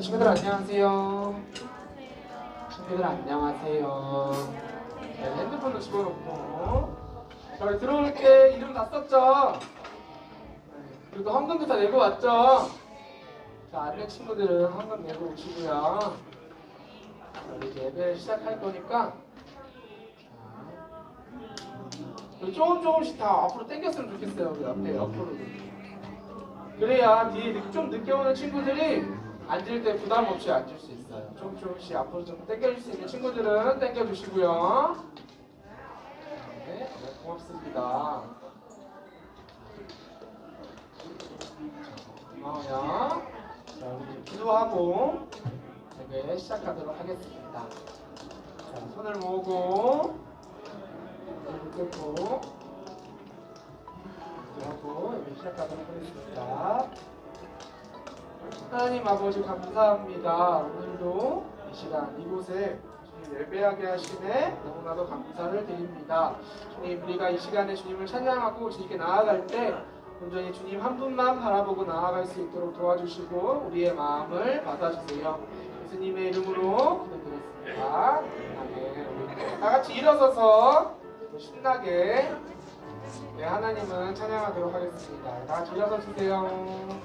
친구들 안녕하세요. 친구들 안녕하세요. 네, 핸드폰도 집어넣고. 저희 들어올 때 이름 다 썼죠? 그리고 헌금도 다 내고 왔죠? 자, 안내 친구들은 헌금 내고 오시고요. 우리 이제 예배를 시작할 거니까 조금씩 다 앞으로 당겼으면 좋겠어요. 우리 앞에 옆으로. 그래야 뒤에 좀 늦게 오는 친구들이 앉을 때 부담 없이 앉을 수 있어요. 조금씩 앞으로 좀 당겨줄 수 있는 친구들은 당겨주시고요. 네, 고맙습니다. 고마워요. 자, 우리 기도하고 예배 시작하도록 하겠습니다. 자, 손을 모으고 뜯고 기도하고 예배 시작하도록 하겠습니다. 하나님 아버지 감사합니다. 오늘도 이 시간 이곳에 주님 예배하게 하심에 너무나도 감사를 드립니다. 주님, 우리가 이 시간에 주님을 찬양하고 주님께 나아갈 때 온전히 주님 한 분만 바라보고 나아갈 수 있도록 도와주시고 우리의 마음을 받아주세요. 예수님의 이름으로 기도드렸습니다. 아멘. 우리 다 같이 일어서서 신나게 하나님은 찬양하도록 하겠습니다. 다 같이 일어서 주세요.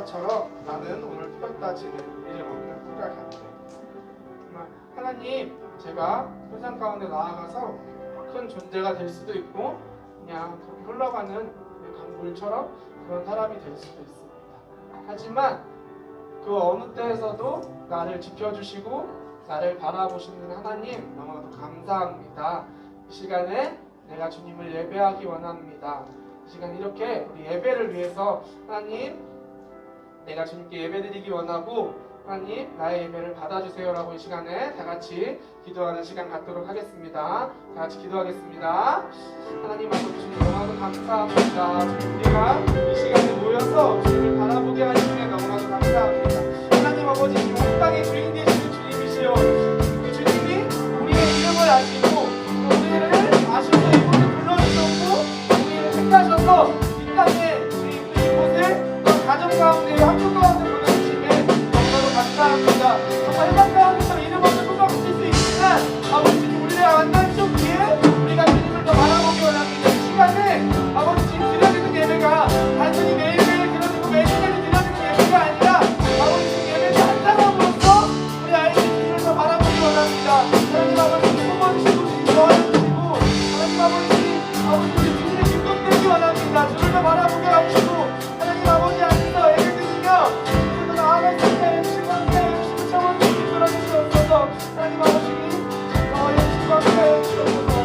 가사처럼 나는 오늘 뚜렷다지는 이를 먹는 생각합니다. 정말 하나님, 제가 세상 가운데 나아가서 큰 존재가 될 수도 있고 그냥 그렇게 흘러가는 강물처럼 그런 사람이 될 수도 있습니다. 하지만 그 어느 때에서도 나를 지켜주시고 나를 바라보시는 하나님 너무나도 감사합니다. 이 시간에 내가 주님을 예배하기 원합니다. 이 시간 이렇게 우리 예배를 위해서 하나님, 내가 주님께 예배드리기 원하고 하나님 나의 예배를 받아주세요라고 이 시간에 다 같이 기도하는 시간 갖도록 하겠습니다. 다 같이 기도하겠습니다. 하나님 아버지, 주님 너무나도 감사합니다. 우리가 이 시간에 모여서 주님을 바라보게 하시는 너무나도 감사합니다. 하나님 아버지, 이 땅의 주인 되시는 주님이시여, 그 주님이 우리의 이름을 아시고 우리를 아시는 이름을 불러주셨고 우리를 택하셔서 이 땅에 주님 이곳에 가정 가운데 학교 가운데 보내주시면 너무나도 감사합니다. 정말 세상 가운데서 이름 없는 소망을 쓸 수 있지만 아버지, 우리의 만난 쪽 위에 우리가 주님을 더 바라보기 원합니다. 이 시간에 아버지, 지금 드려지는 예배가 단순히 매일매일 드려지고 매일매일 드려지는 예배가 아니라 아버지, 지금 예배를 한 사람으로서 우리 아이들 주님을 더 바라보기 원합니다. 하나님 아버지, 소망주시고 도와주시고 하나님 아버지, 우리 주님의 기쁨 되기 원합니다. 주를 더 바라보게 하시고 하나님 아버지 앞에서 예배드리며 주님을 더 나아갈 수 있는 시간대 주시고 청원주시 들어주시옵소서. 하나님 아버지, 저의 시간대 주옵소서.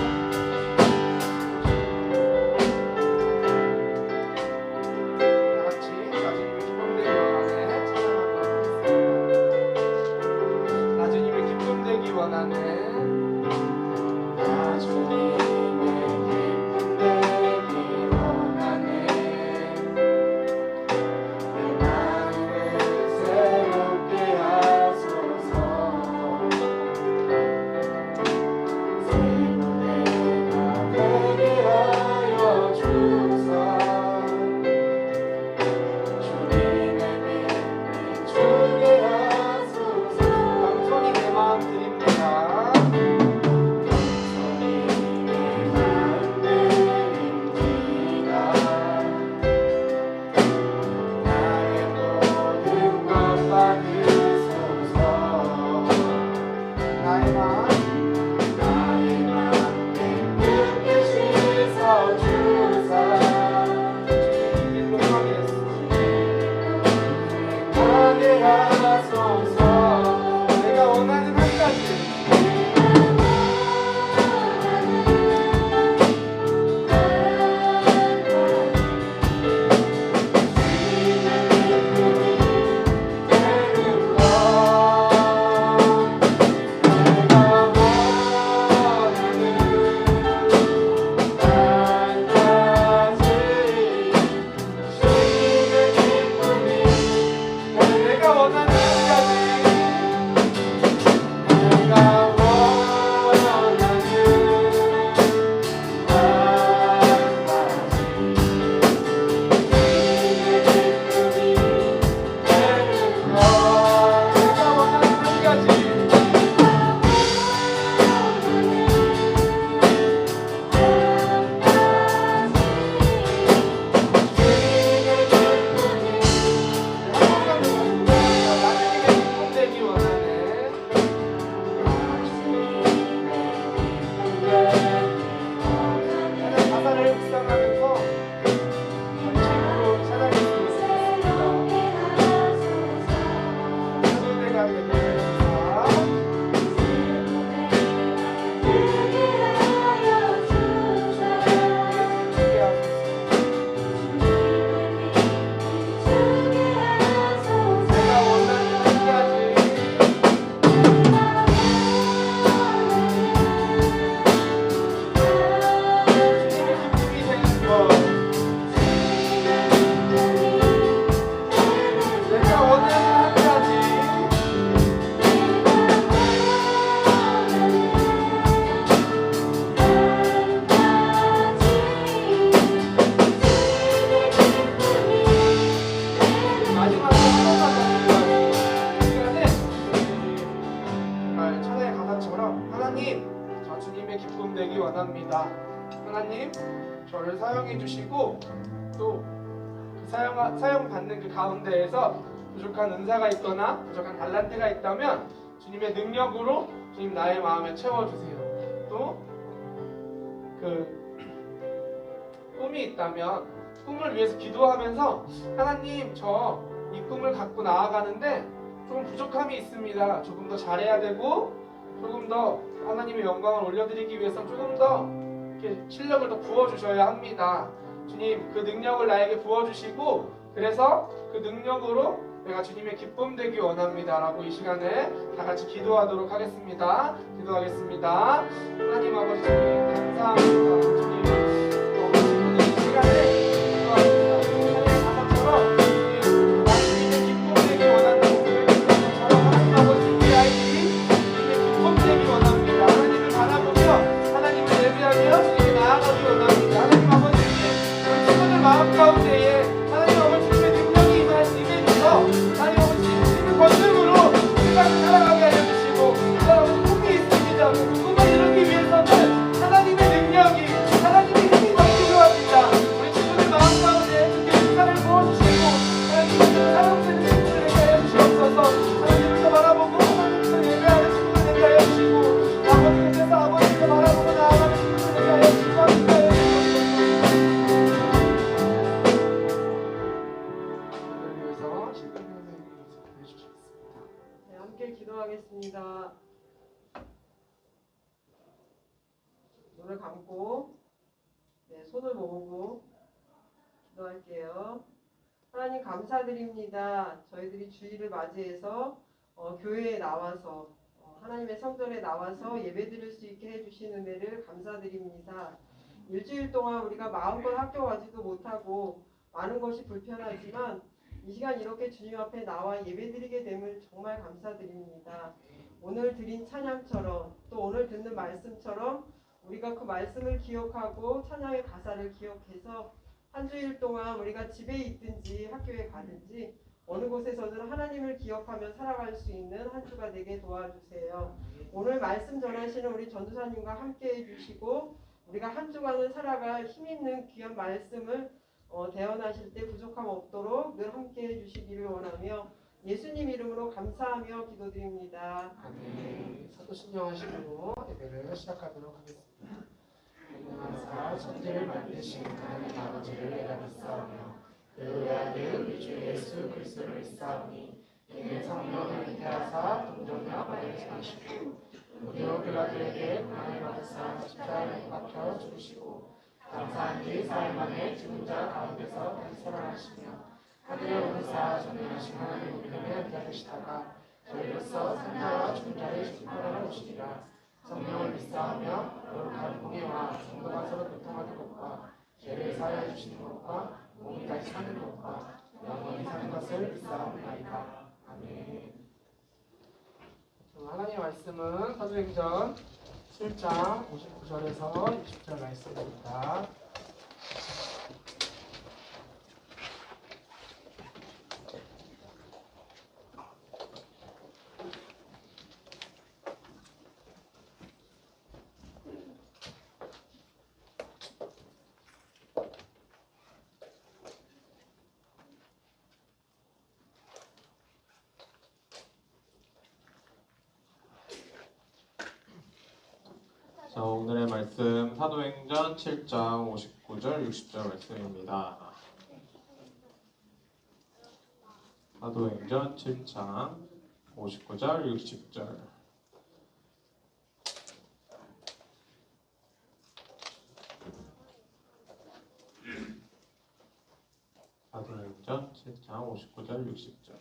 원합니다. 하나님, 저를 사용해 주시고 또 그 사용받는 그 가운데에서 부족한 은사가 있거나 부족한 달란트가 있다면 주님의 능력으로 주님 나의 마음에 채워주세요. 또 그 꿈이 있다면 꿈을 위해서 기도하면서 하나님 저 이 꿈을 갖고 나아가는데 조금 부족함이 있습니다. 조금 더 잘해야 되고 조금 더 하나님의 영광을 올려드리기 위해서 조금 더 이렇게 실력을 더 부어주셔야 합니다. 주님 그 능력을 나에게 부어주시고 그래서 그 능력으로 내가 주님의 기쁨 되기 원합니다 라고 이 시간에 다 같이 기도하도록 하겠습니다. 기도하겠습니다. 하나님 아버지 주님 감사합니다. 주님 이 시간에 기도합니다. 하나님의 가사처럼 주님 나 주님의 기쁨 되기 원한다고 고백했던 것처럼 하나님 아버지 우리 아이들이 주님의 기쁨 되기 원합니다. 하나님을 바라보며 하나님을 예배하며 주님께 나아가기 원합니다. 하나님 아버지 우리 친구들 마음 가운데에 하나님 아버지 주님의 능력이 임해주셔서 하나님 아버지 주님의 권능으로 끝까지 살아가게 하여 주시고 하나님 꿈이 있습니다. 그 꿈을 이루기 위해서는 하나님의 능력이 하나님의 힘이 더 필요합니다. 우리 친구들 마음 가운데 그렇게 인사를 부어주시고 하나님의 사용되는 친구들 되게 하여 주시옵소서. 하나님을 더 바라보고 하나님을 예배하는 친구들 되게 하여 주시고 아버지께서 아버지를 바라보고 나아가는 친구들 되게 하여 주시고 하여 주시옵소서. 네, 함께 기도하겠습니다. 눈을 감고 손을 모으고 기도할게요. 하나님 감사드립니다. 저희들이 주일을 맞이해서 교회에 나와서 하나님의 성전에 나와서 예배드릴 수 있게 해주신 은혜를 감사드립니다. 일주일 동안 우리가 마음껏 학교 가지도 못하고 많은 것이 불편하지만 이 시간 이렇게 주님 앞에 나와 예배드리게 됨을 정말 감사드립니다. 오늘 드린 찬양처럼 또 오늘 듣는 말씀처럼 우리가 그 말씀을 기억하고 찬양의 가사를 기억해서 한 주일 동안 우리가 집에 있든지 학교에 가든지 어느 곳에서든 하나님을 기억하며 살아갈 수 있는 한 주가 되게 도와주세요. 오늘 말씀 전하시는 우리 전도사님과 함께 해주시고 우리가 한 주간을 살아갈 힘있는 귀한 말씀을 대언하실 때 부족함 없도록 늘 함께 해주시기를 원하며 예수님 이름으로 감사하며 기도드립니다. 아멘. 사도 신령하시고 예배를 시작하도록 하겠습니다. 하나님께서 천지를 만드신 하나님 아버지를 내가 믿사오며 그 외아들 우리 주 예수 그리스도를 믿사오니 이는 성령을 잉태하사 동정녀 마리아에게 나시고 우리로 빌라도에게 고난을 받으사 십자가에 못 박혀 죽으시고 감사한 뒤 사흘 만에 죽은 자 가운데서 다시 살아나시며 하늘에 오르사 전능하신 하나님 우리에게 함께하시다가 저희로서 산자와 죽은 자를 심판하러 오시리라. 성령을 믿사오며 거룩한 공예와 성도가 서로 교통하는 것과 죄를 사하여 주시는 것과 몸이 다시 사는 것과 영원히 사는 것을 믿사옵나이다. 아멘. 하나님의 말씀은 사도행전 7장 59절에서 60절 말씀입니다. 자, 오늘의 말씀 사도행전 7장 59절 60절 말씀입니다. 사도행전 7장 59절 60절. 사도행전 7장 59절 60절.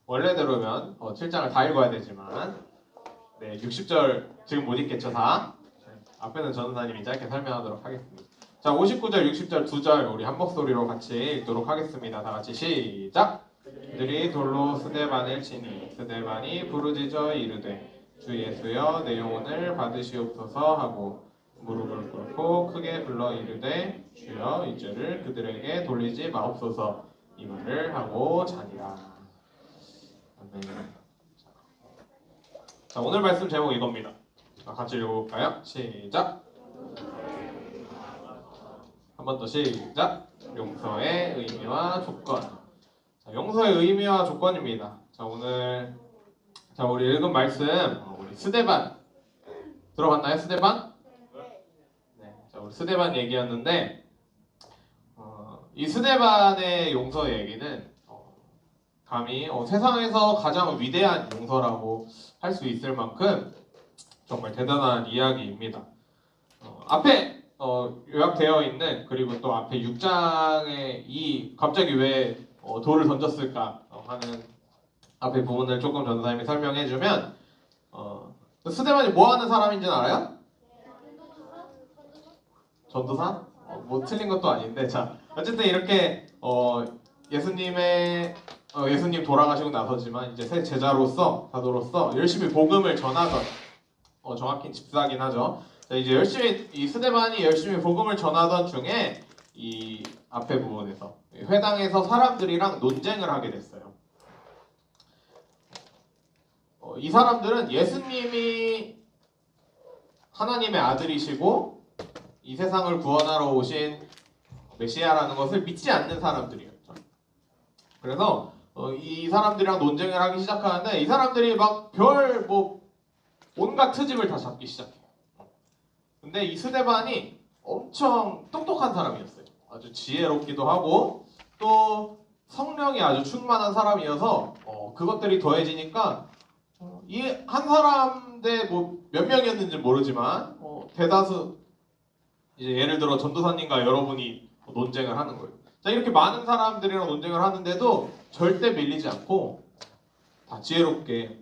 원래대로면 7장을 다 읽어야 되지만 60절 지금 못 읽겠죠 다? 앞에는 전도사님이 짧게 설명하도록 하겠습니다. 자, 59절 60절 두 절 우리 한 목소리로 같이 읽도록 하겠습니다. 다 같이 시작! 그들이 돌로 스데반을 치니 스데반이 부르짖어 이르되 주 예수여 내 영혼을 받으시옵소서 하고 무릎을 꿇고 크게 불러 이르되 주여 이 죄를 그들에게 돌리지 마옵소서 이 말을 하고 자니라. 자, 오늘 말씀 제목 이겁니다. 자, 같이 읽어볼까요? 시작. 한 번 더 시작. 용서의 의미와 조건. 자, 용서의 의미와 조건입니다. 자, 오늘 우리 읽은 말씀 우리 스데반 들어봤나요? 스데반? 네. 자, 우리 스데반 얘기였는데 이 스데반의 용서 얘기는 감히 세상에서 가장 위대한 용서라고 할 수 있을 만큼 정말 대단한 이야기입니다. 앞에 요약되어 있는 그리고 또 앞에 6장에 이 갑자기 왜 돌을 던졌을까 하는 앞에 부분을 조금 전도사님이 설명해주면 스데반이 뭐 하는 사람인지는 알아요? 전도사? 뭐 틀린 것도 아닌데 자 어쨌든 이렇게 예수님 돌아가시고 나서지만 이제 새 제자로서 사도로서 열심히 복음을 전하던 정확히 집사긴 하죠. 자, 이제 열심히 이 스데반이 열심히 복음을 전하던 중에 이 앞에 부분에서 회당에서 사람들이랑 논쟁을 하게 됐어요. 이 사람들은 예수님이 하나님의 아들이시고 이 세상을 구원하러 오신 메시아라는 것을 믿지 않는 사람들이었죠. 그래서 이 사람들이랑 논쟁을 하기 시작하는데 이 사람들이 막 온갖 트집을 다 잡기 시작해요. 근데 이 스데반이 엄청 똑똑한 사람이었어요. 아주 지혜롭기도 하고 또 성령이 아주 충만한 사람이어서 그것들이 더해지니까 이 한 사람 대 몇 명이었는지 모르지만 대다수 이제 예를 들어 전도사님과 여러분이 논쟁을 하는 거예요. 자, 이렇게 많은 사람들이랑 논쟁을 하는데도 절대 밀리지 않고 다 지혜롭게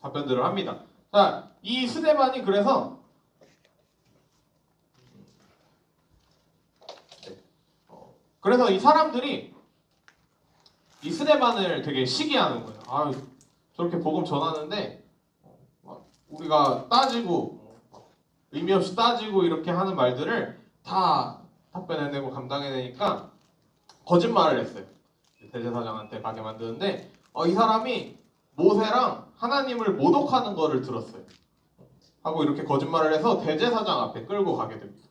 답변들을 합니다. 자, 이 스데반이 그래서 이 사람들이 이 스데반을 되게 시기하는 거예요. 아, 저렇게 복음 전하는데 우리가 따지고 의미 없이 따지고 이렇게 하는 말들을 다 답변해내고 감당해내니까 거짓말을 했어요. 대제사장한테 가게 만드는데 이 사람이 모세랑 하나님을 모독하는 거를 들었어요. 하고 이렇게 거짓말을 해서 대제사장 앞에 끌고 가게 됩니다.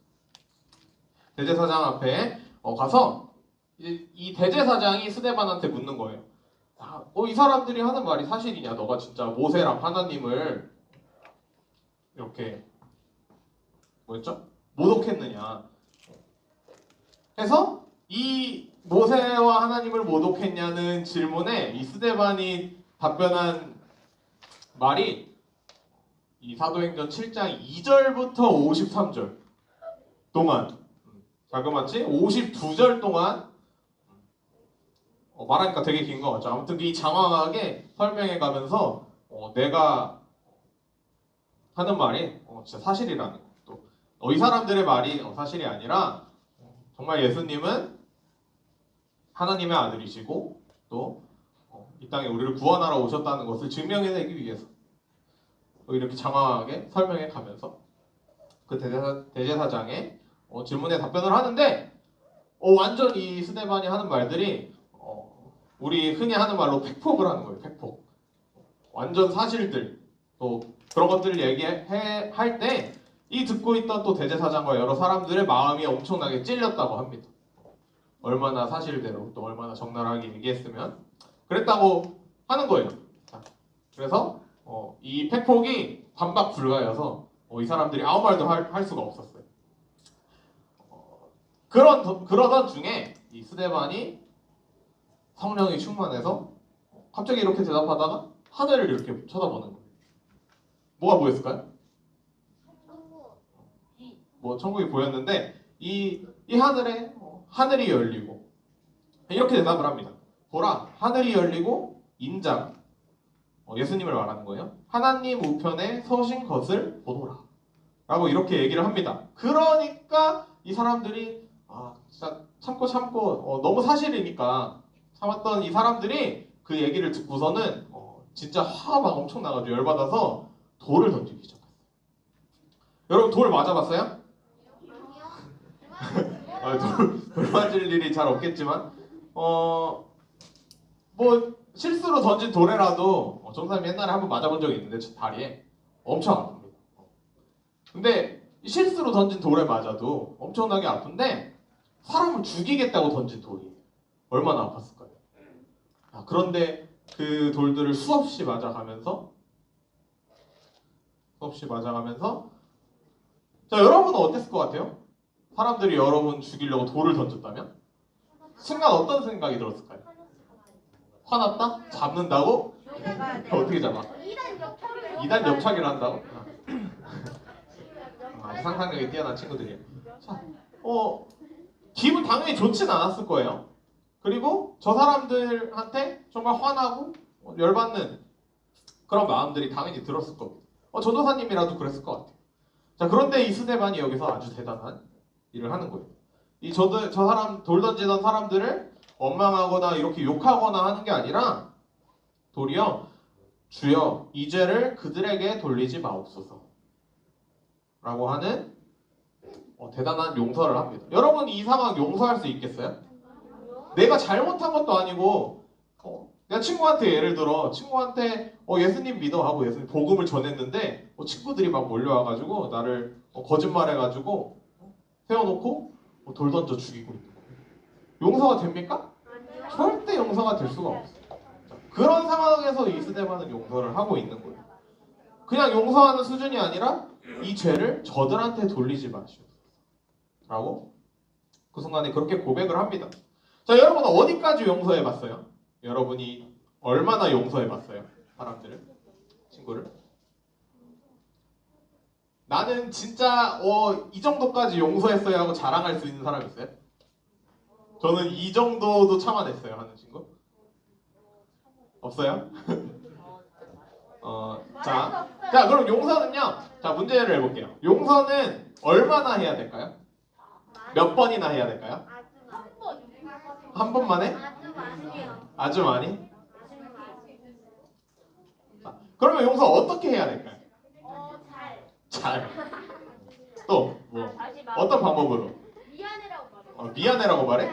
대제사장 앞에 가서 이 대제사장이 스데반한테 묻는 거예요. 이 사람들이 하는 말이 사실이냐? 너가 진짜 모세랑 하나님을 이렇게 모독했느냐? 해서 이 모세와 하나님을 모독했냐는 질문에 이 스데반이 답변한 말이 이 사도행전 7장 2절부터 53절 동안 자그마치 52절 동안 말하니까 되게 긴 것 같죠. 아무튼 이 장황하게 설명해 가면서 내가 하는 말이 진짜 사실이라는 거. 또 이 사람들의 말이 사실이 아니라 정말 예수님은 하나님의 아들이시고 또 이 땅에 우리를 구원하러 오셨다는 것을 증명해내기 위해서 이렇게 장황하게 설명해 가면서 그 대제사장의 질문에 답변을 하는데 완전 이 스데반이 하는 말들이 우리 흔히 하는 말로 팩폭을 하는 거예요. 팩폭. 완전 사실들 또 그런 것들을 얘기할 때 이 듣고 있던 또 대제사장과 여러 사람들의 마음이 엄청나게 찔렸다고 합니다. 얼마나 사실대로 또 얼마나 적나라하게 얘기했으면 그랬다고 하는 거예요. 그래서 이 팩폭이 반박 불가여서 이 사람들이 아무 말도 할 수가 없었어요. 그러던 중에 이 스데반이 성령이 충만해서 갑자기 이렇게 대답하다가 하늘을 이렇게 쳐다보는 거예요. 뭐가 보였을까요? 천국이 보였는데 이 하늘에 하늘이 열리고 이렇게 대답을 합니다. 보라, 하늘이 열리고 인장, 예수님을 말하는 거예요. 하나님 우편에 서신 것을 보노라 라고 이렇게 얘기를 합니다. 그러니까 이 사람들이 진짜 참고 너무 사실이니까 참았던 이 사람들이 그 얘기를 듣고서는 진짜 화가 막 엄청 나가지고 열받아서 돌을 던지기 시작했어요. 여러분 돌 맞아봤어요? 돌 맞을 일이 잘 없겠지만 실수로 던진 돌에라도 전사님이 옛날에 한번 맞아본 적이 있는데 제 다리에 엄청 아픕니다. 근데 실수로 던진 돌에 맞아도 엄청나게 아픈데 사람을 죽이겠다고 던진 돌이 얼마나 아팠을까요? 그런데 그 돌들을 수없이 맞아가면서 자, 여러분은 어땠을 것 같아요? 사람들이 여러분 죽이려고 돌을 던졌다면? 순간 어떤 생각이 들었을까요? 화났다? 잡는다고? 어떻게 잡아? 2단 옆차기를 한다고? 상상력이 뛰어난 친구들이에요. 자, 기분 당연히 좋진 않았을 거예요. 그리고 저 사람들한테 정말 화나고 열받는 그런 마음들이 당연히 들었을 겁니다. 전도사님이라도 그랬을 것 같아요. 자, 그런데 이 스데반이 여기서 아주 대단한 일을 하는 거예요. 저 사람 돌 던지던 사람들을 원망하거나 이렇게 욕하거나 하는 게 아니라 도리어 주여 이 죄를 그들에게 돌리지 마옵소서 라고 하는 대단한 용서를 합니다. 여러분 이 상황 용서할 수 있겠어요? 내가 잘못한 것도 아니고 내가 친구한테 예를 들어 친구한테 예수님 믿어 하고 예수님 복음을 전했는데 친구들이 막 몰려와가지고 나를 거짓말해가지고 세워놓고 돌 던져 죽이고 있는 거예요. 용서가 됩니까? 절대 용서가 될 수가 없어요. 그런 상황에서 이 스데반은 용서를 하고 있는 거예요. 그냥 용서하는 수준이 아니라 이 죄를 저들한테 돌리지 마시오 라고 그 순간에 그렇게 고백을 합니다. 자, 여러분은 어디까지 용서해 봤어요? 여러분이 얼마나 용서해 봤어요? 사람들을? 친구를? 나는 진짜 이 정도까지 용서했어요 하고 자랑할 수 있는 사람 있어요? 저는 이 정도도 참아냈어요 하는 친구? 없어요? 자, 그럼 용서는요. 자, 문제를 해볼게요. 용서는 얼마나 해야 될까요? 몇 번이나 해야 될까요? 한 번만 해? 아주 많이? 자, 그러면 용서 어떻게 해야 될까요? 잘. 또 뭐? 어떤 방법으로? 미안해라고 말해?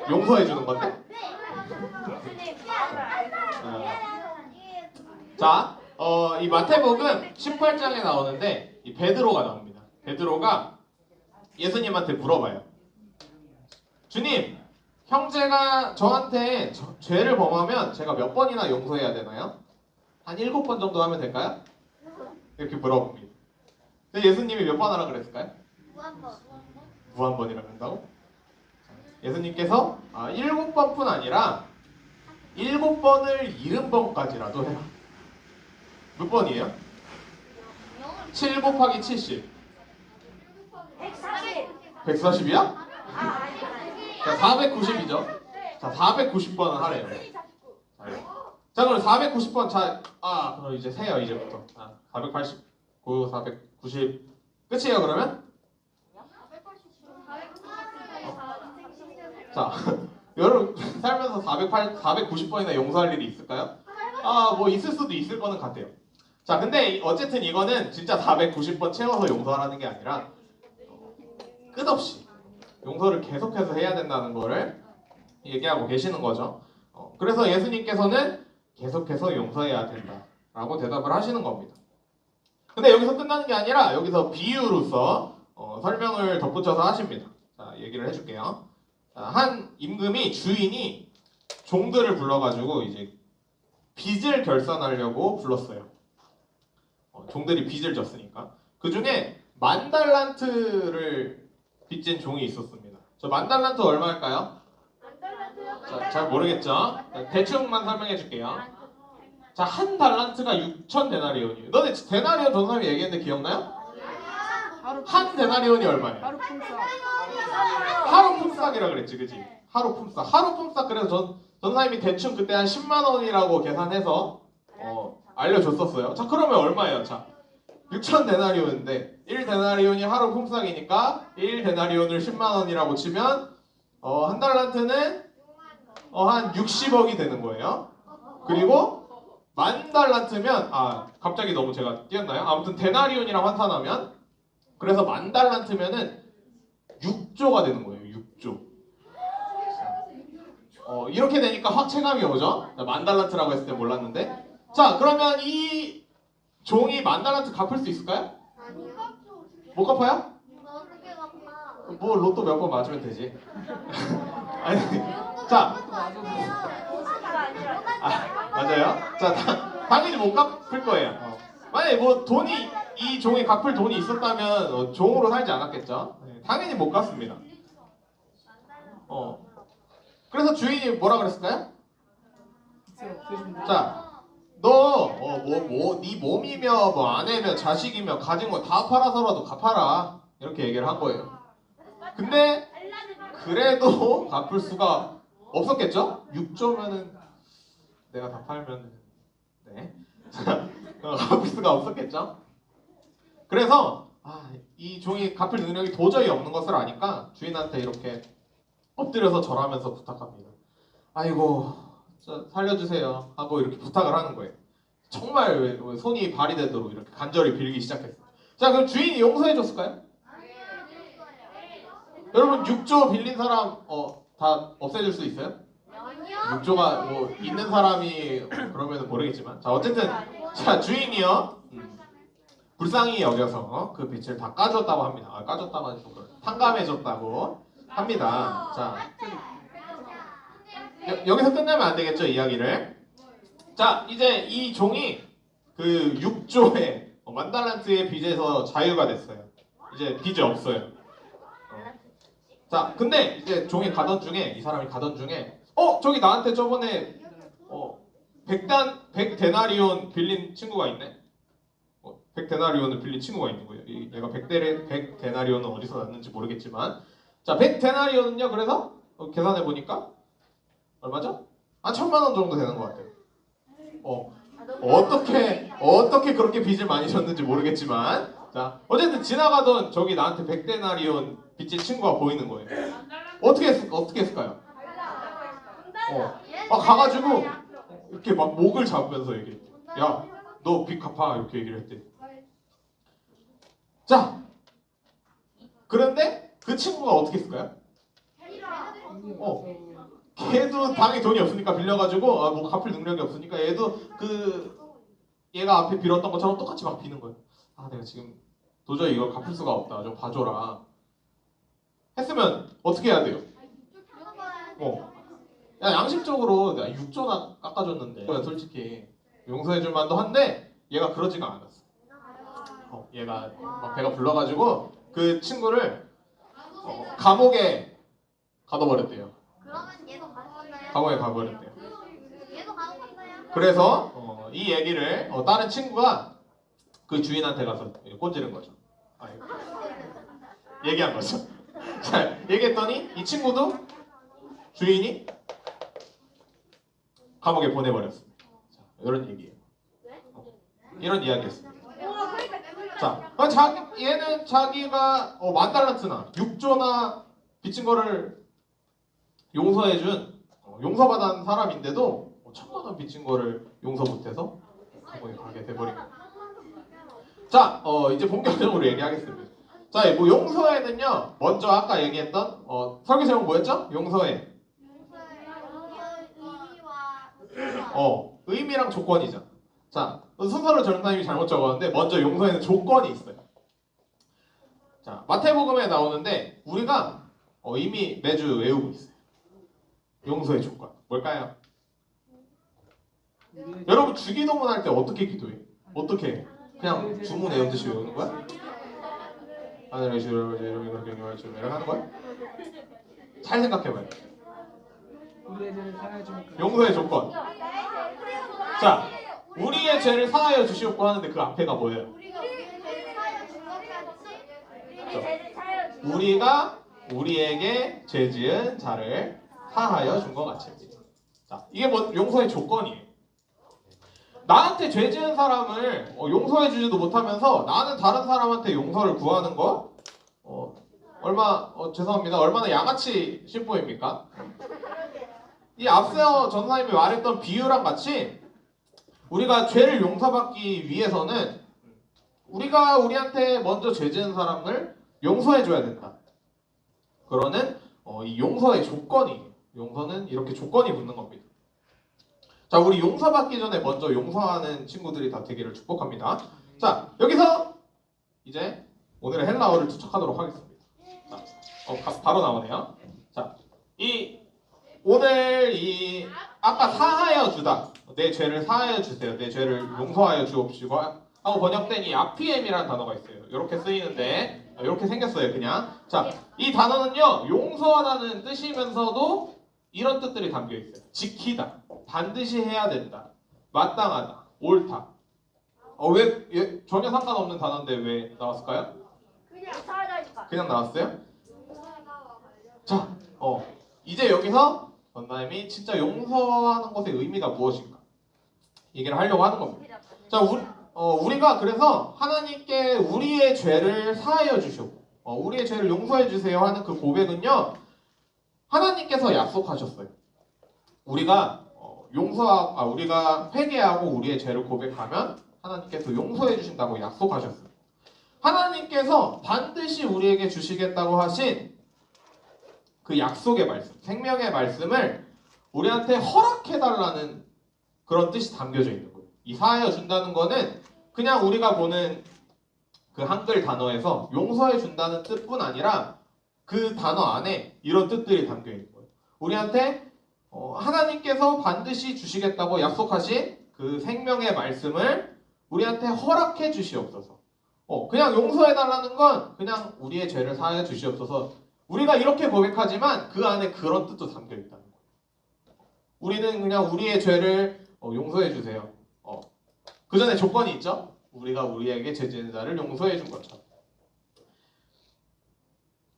용서해 주는 건데? 자, 이 마태복음 18장에 나오는데 이 베드로가 나옵니다. 베드로가 예수님한테 물어봐요. 주님, 형제가 저한테 죄를 범하면 제가 몇 번이나 용서해야 되나요? 한 7번 정도 하면 될까요? 이렇게 물어봅니다. 근데 예수님이 몇 번 하라 그랬을까요? 무한번이라고 한다고? 예수님께서 7번뿐 아니라 7번을 70번까지라도 해라. 몇 번이에요? 7 곱하기 70 140이야? 자, 490이죠? 자, 490번은 하래요. 자, 그럼 490번 그럼 이제 세요, 이제부터. 489, 490 끝이에요, 그러면? 자, 여러분 살면서 490번이나 용서할 일이 있을까요? 뭐 있을 수도 있을 거는 같아요. 자, 근데 어쨌든 이거는 진짜 490번 채워서 용서하라는 게 아니라 끝없이 용서를 계속해서 해야 된다는 거를 얘기하고 계시는 거죠. 그래서 예수님께서는 계속해서 용서해야 된다라고 대답을 하시는 겁니다. 근데 여기서 끝나는 게 아니라 여기서 비유로서 설명을 덧붙여서 하십니다. 자, 얘기를 해줄게요. 자, 한 임금이 주인이 종들을 불러가지고 이제 빚을 결산하려고 불렀어요. 종들이 빚을 졌으니까. 그 중에 10,000달란트를 빚진 종이 있었습니다. 저 10,000달란트 얼마일까요? 자, 잘 모르겠죠? 대충만 설명해 줄게요. 자, 한 달란트가 6,000데나리온이에요. 너네 데나리온 전사님이 얘기했는데 기억나요? 한 데나리온이 얼마예요? 하루 품삯이라 그랬지, 그치? 하루 품삯. 그래서 전사님이 대충 그때 한 10만 원이라고 계산해서 알려줬었어요. 자, 그러면 얼마예요? 자, 6,000데나리온인데 1데나리온이 하루 품삯이니까 1데나리온을 10만 원이라고 치면 한 달란트는 한 60억이 되는 거예요. 그리고 10,000달란트면 갑자기 너무 제가 뛰었나요? 아무튼 데나리온이랑 환산하면 그래서 10,000달란트면은 6조가 되는 거예요. 6조. 이렇게 되니까 확 체감이 오죠? 10,000달란트라고 했을 때 몰랐는데. 자, 그러면 이 종이 10,000달란트 갚을 수 있을까요? 못 갚아요? 어떻게 갚아? 뭐 로또 몇 번 맞으면 되지. 아니, 자, 맞아요. 자, 당연히 못 갚을 거예요. 만약에 뭐 돈이 이 종이 갚을 돈이 있었다면 종으로 살지 않았겠죠. 네, 당연히 못 갚습니다. 그래서 주인이 뭐라 그랬을까요? 자, 너 네 몸이며 뭐 아내며 자식이며 가진 거 다 팔아서라도 갚아라 이렇게 얘기를 한 거예요. 근데 그래도 갚을 수가 없었겠죠? 6조면은 내가 다 팔면 네 갚을 수가 없었겠죠? 그래서 이 종이 갚을 능력이 도저히 없는 것을 아니까 주인한테 이렇게 엎드려서 절하면서 부탁합니다. 아이고 살려주세요 하고 이렇게 부탁을 하는 거예요. 정말 손이 발이 되도록 이렇게 간절히 빌기 시작했어요. 자, 그럼 주인이 용서해 줬을까요? 여러분 6조 빌린 사람 다 없애줄 수 있어요? 6조가 뭐 있는 사람이 그러면 모르겠지만 자 어쨌든 자 주인이요 불쌍히 여겨서 그 빚을 다 까줬다고 합니다. 까줬다고 하면 좀 탕감해줬다고 합니다. 자 여기서 끝내면 안 되겠죠 이야기를. 자 이제 이 종이 그 6조의 만달란트의 빚에서 자유가 됐어요. 이제 빚이 없어요. 자 근데 이제 종이 가던 중에 이 사람이 가던 중에 저기 나한테 저번에 100데나리온 빌린 친구가 있네. 100데나리온을 빌린 친구가 있는 거예요. 얘가 100데나리온은 어디서 났는지 모르겠지만 자 100데나리온은요 그래서 계산해 보니까 얼마죠? 한 1000만 원 정도 되는 것 같아요. 어떻게 그렇게 빚을 많이 졌는지 모르겠지만 자 어쨌든 지나가던 저기 나한테 100데나리온 빚진 친구가 보이는 거예요. 어떻게 했을까요? 가가지고 이렇게 막 목을 잡으면서 얘기해. 야, 너 빚 갚아 이렇게 얘기를 했대. 자, 그런데 그 친구가 어떻게 했을까요? 걔도 당연히 돈이 없으니까 빌려가지고 뭐 갚을 능력이 없으니까 얘도 얘가 앞에 빌었던 것처럼 똑같이 막 비는 거예요. 내가 지금 도저히 이걸 갚을 수가 없다. 좀 봐줘라. 했으면 어떻게 해야 돼요? 야, 양심적으로 내가 6조나 깎아줬는데 솔직히 용서해줄 만도 한데 얘가 그러지가 않았어. 얘가 막 배가 불러가지고 그 친구를 감옥에 가둬버렸대요. 그러면 얘도 갔었나요? 감옥에 가버렸대요. 얘도 갔었나요? 그래서 이 얘기를 다른 친구가 그 주인한테 가서 꼰지른 거죠. 얘기한 거죠. 자, 얘기했더니 이 친구도 주인이 감옥에 보내버렸습니다. 자, 이런 얘기예요. 이런 이야기였습니다. 자, 얘는 자기가 만달란트나 6조나 빚진 거를 용서해준 용서받은 사람인데도 1000만 원 빚진 거를 용서 못해서 감옥에 가게 돼버린 거예요. 자, 이제 본격적으로 얘기하겠습니다. 자, 뭐 용서에는요, 먼저 아까 얘기했던 설교 제목 뭐였죠? 용서에 의미랑 조건이죠. 자, 순서를 전사님이 잘못 적었는데 먼저 용서에는 조건이 있어요. 자, 마태복음에 나오는데 우리가 이미 매주 외우고 있어요. 용서의 조건 뭘까요? 여러분 주기도문 할 때 어떻게 기도해? 어떻게 해? 그냥 주문 외우듯이 외우는 거야? 하늘의 주를 이렇게 경영할 줄 이렇게 하는 거야? 잘 생각해봐요. 용서의 조건. 자, 우리의 죄를 사하여 주시옵고 하는데 그 앞에가 뭐예요? 우리가 우리에게 죄 지은 자를 사하여 준 것 같이. 자, 이게 뭐 용서의 조건이에요. 나한테 죄 지은 사람을 용서해 주지도 못하면서 나는 다른 사람한테 용서를 구하는 거 죄송합니다. 얼마나 양아치 신보입니까? 이 앞서 전사님이 말했던 비유랑 같이 우리가 죄를 용서받기 위해서는 우리가 우리한테 먼저 죄 지은 사람을 용서해 줘야 된다. 그러는 이 용서의 조건이 용서는 이렇게 조건이 붙는 겁니다. 자, 우리 용서받기 전에 먼저 용서하는 친구들이 다 되기를 축복합니다. 자, 여기서 이제 오늘의 헬라어를 투척하도록 하겠습니다. 자, 바로 나오네요. 자, 오늘 아까 사하여 주다, 내 죄를 사하여 주세요, 내 죄를 용서하여 주옵시고 하고 번역된 이 아피엠이라는 단어가 있어요. 이렇게 쓰이는데 이렇게 생겼어요. 그냥 자, 이 단어는요 용서하다는 뜻이면서도 이런 뜻들이 담겨 있어요. 지키다, 반드시 해야 된다, 마땅하다, 옳다. 왜 전혀 상관없는 단어인데 왜 나왔을까요? 그냥 사라니까. 그냥 나왔어요? 자, 이제 여기서 전사님이 진짜 용서하는 것의 의미가 무엇인가 얘기를 하려고 하는 겁니다. 자, 우리가 그래서 하나님께 우리의 죄를 사하여 주시고 우리의 죄를 용서해 주세요 하는 그 고백은요 하나님께서 약속하셨어요. 우리가 우리가 회개하고 우리의 죄를 고백하면 하나님께서 용서해 주신다고 약속하셨어요. 하나님께서 반드시 우리에게 주시겠다고 하신 그 약속의 말씀, 생명의 말씀을 우리한테 허락해달라는 그런 뜻이 담겨져 있는 거예요. 이 사하여 준다는 거는 그냥 우리가 보는 그 한글 단어에서 용서해 준다는 뜻뿐 아니라 그 단어 안에 이런 뜻들이 담겨 있는 거예요. 우리한테 하나님께서 반드시 주시겠다고 약속하신 그 생명의 말씀을 우리한테 허락해 주시옵소서. 그냥 용서해 달라는 건 그냥 우리의 죄를 사하여 주시옵소서. 우리가 이렇게 고백하지만 그 안에 그런 뜻도 담겨 있다는 거예요. 우리는 그냥 우리의 죄를 용서해 주세요. 그 전에 조건이 있죠. 우리가 우리에게 죄 지은 자를 용서해 준 것처럼.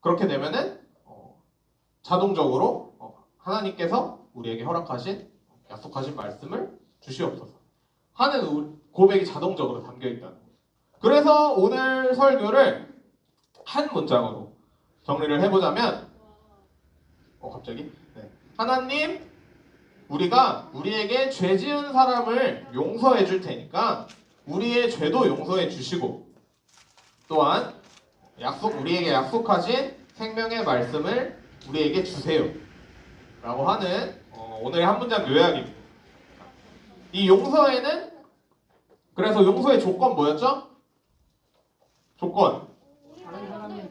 그렇게 되면은 자동적으로 하나님께서 우리에게 허락하신 약속하신 말씀을 주시옵소서 하는 고백이 자동적으로 담겨 있다는 거예요. 그래서 오늘 설교를 한 문장으로 정리를 해보자면 갑자기 하나님, 우리가 우리에게 죄 지은 사람을 용서해 줄 테니까 우리의 죄도 용서해 주시고 또한 우리에게 약속하신 생명의 말씀을 우리에게 주세요 라고 하는 오늘의 한 문장 요약입니다. 이 용서에는 그래서 용서의 조건 뭐였죠? 조건,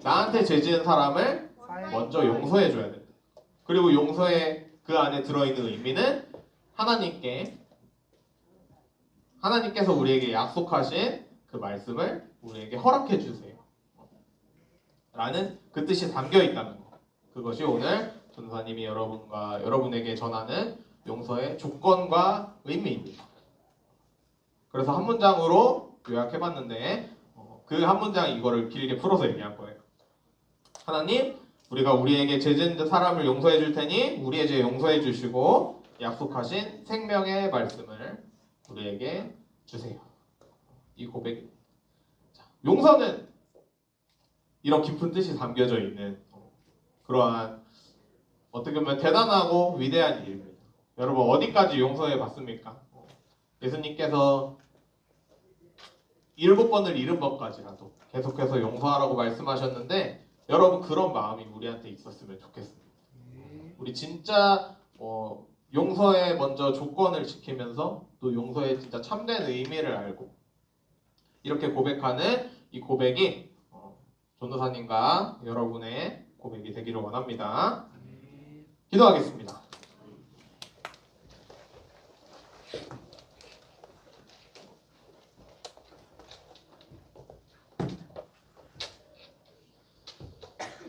나한테 죄 지은 사람을 먼저 용서해 줘야 된다. 그리고 용서의 그 안에 들어있는 의미는 하나님께서 우리에게 약속하신 그 말씀을 우리에게 허락해 주세요 라는 그 뜻이 담겨 있다는 것. 그것이 오늘 전사님이 여러분에게 전하는 용서의 조건과 의미입니다. 그래서 한 문장으로 요약해봤는데 그 한 문장 이거를 길게 풀어서 얘기한 거예요. 하나님, 우리가 우리에게 죄 지은 사람을 용서해 줄 테니 우리의 죄 용서해 주시고 약속하신 생명의 말씀을 우리에게 주세요. 이 고백. 용서는 이런 깊은 뜻이 담겨져 있는 그러한 어떻게 보면 대단하고 위대한 일입니다. 여러분 어디까지 용서해 봤습니까? 예수님께서 7번을 잃은 것까지라도 계속해서 용서하라고 말씀하셨는데 여러분 그런 마음이 우리한테 있었으면 좋겠습니다. 우리 진짜 용서의 먼저 조건을 지키면서 또 용서의 진짜 참된 의미를 알고 이렇게 고백하는 이 고백이 전도사님과 여러분의 고백이 되기를 원합니다. 기도하겠습니다.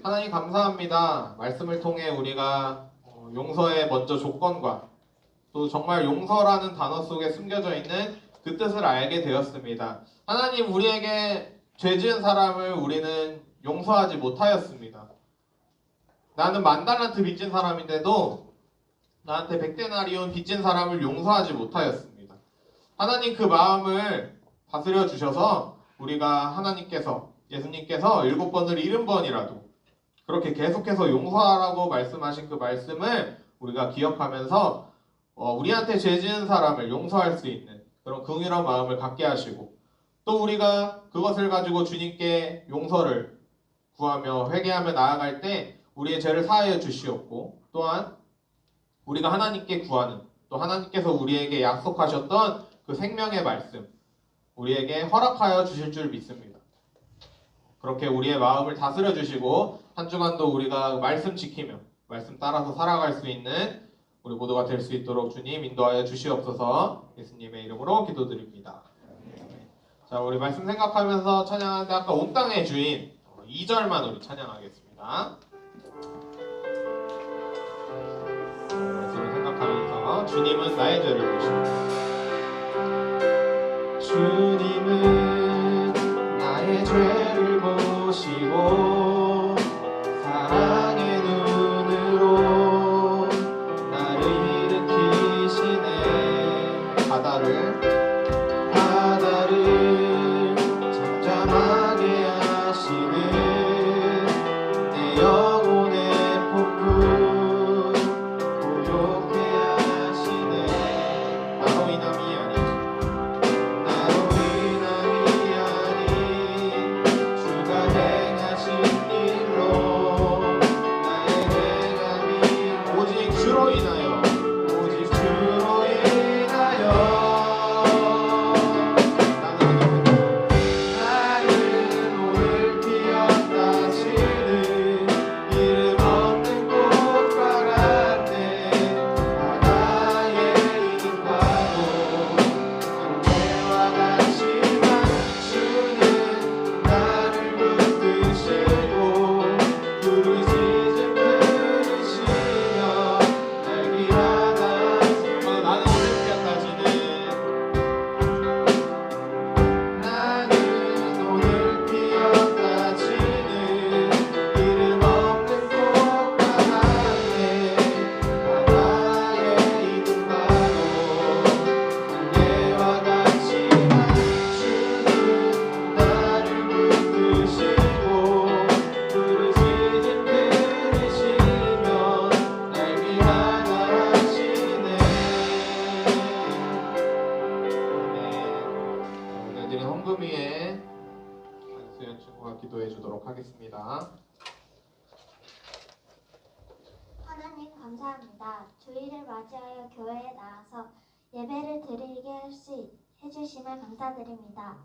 하나님 감사합니다. 말씀을 통해 우리가 용서의 먼저 조건과 또 정말 용서라는 단어 속에 숨겨져 있는 그 뜻을 알게 되었습니다. 하나님, 우리에게 죄 지은 사람을 우리는 용서하지 못하였습니다. 나는 10,000달란트 빚진 사람인데도 나한테 100데나리온 빚진 사람을 용서하지 못하였습니다. 하나님, 그 마음을 다스려 주셔서 우리가 예수님께서 7번을 70번이라도 그렇게 계속해서 용서하라고 말씀하신 그 말씀을 우리가 기억하면서 우리한테 죄 지은 사람을 용서할 수 있는 그런 긍휼한 마음을 갖게 하시고 또 우리가 그것을 가지고 주님께 용서를 구하며 회개하며 나아갈 때 우리의 죄를 사하여 주시옵고 또한 우리가 하나님께 구하는 또 하나님께서 우리에게 약속하셨던 그 생명의 말씀 우리에게 허락하여 주실 줄 믿습니다. 그렇게 우리의 마음을 다스려 주시고 한 주간도 우리가 말씀 지키며 말씀 따라서 살아갈 수 있는 우리 모두가 될 수 있도록 주님 인도하여 주시옵소서. 예수님의 이름으로 기도드립니다. 자, 우리 말씀 생각하면서 찬양하는데 아까 온 땅의 주인 2절만 우리 찬양하겠습니다. 말씀을 생각하면서 주님은 나의 죄를 보시고 주님은 나의 죄를 보시고 사랑의 눈으로 나를 일으키시네. 바다를 잠잠하게 하시는 내 영혼의 폭풍 고요케 하시네. 나로 인함이 아닌 주가 행하신 일로 나의 행함이 오직 주로 인하여 오직 주로 인하여 나는 오늘 피었다 지는 이름 없는 꽃과 같네. 바다의 이름과도 안개와 같지만 주는 나를 붙드시고 부르짖음 들으시며 날 귀하다. 나는 오늘 피었다 지는 나는 오늘 피었다 지는 이름 없는 꽃과 같네. 바다의 이름과도 안개와 같지만 주는 나를 붙드시고 부르짖음 들으시며 날 귀하다 하시네. 오늘 드린 헌금 위에 안수연 친구가 기도해 주도록 하겠습니다. 하나님 감사합니다. 주일을 맞이하여 교회에 나와서 예배를 드리게 해주심을 감사드립니다.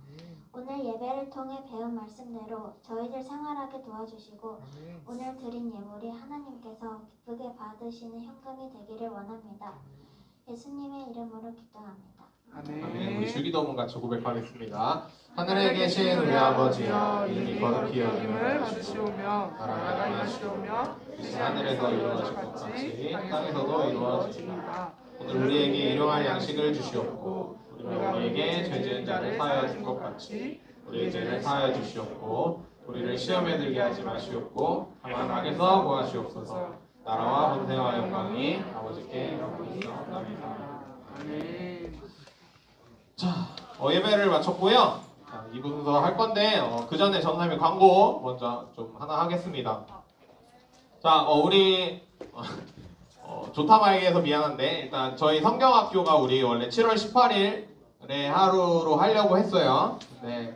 오늘 예배를 통해 배운 말씀대로 저희들 생활하게 도와주시고 오늘 드린 예물이 하나님께서 기쁘게 받으시는 현금이 되기를 원합니다. 예수님의 이름으로 기도합니다. 아멘. 우리 주기도문 같이 고백하겠습니다. 하늘에 계신 우리 아버지여 이름이 거룩히 여김을 받으시오며 나라가 임하시오며 뜻이 하늘에서 이루어질 것 같이 땅에서도 이루어지리라. 오늘 우리에게 일용할 양식을 주시옵고 우리가 우리에게 죄 지은 자를 사하여 준 것 같이 우리의 죄를 사하여 주시옵고 우리를 시험에 들게 하지 마시옵고 다만 악에서 구하시옵소서. 나라와 권세와 영광이 아버지께 영원하옵나이다. 아멘. 자, 예배를 마쳤고요. 자, 2부 순서 할 건데 그 전에 전사님의 광고 먼저 좀 하나 하겠습니다. 자, 우리 조타마에게서 미안한데 일단 저희 성경학교가 우리 원래 7월 18일에 하루로 하려고 했어요. 네.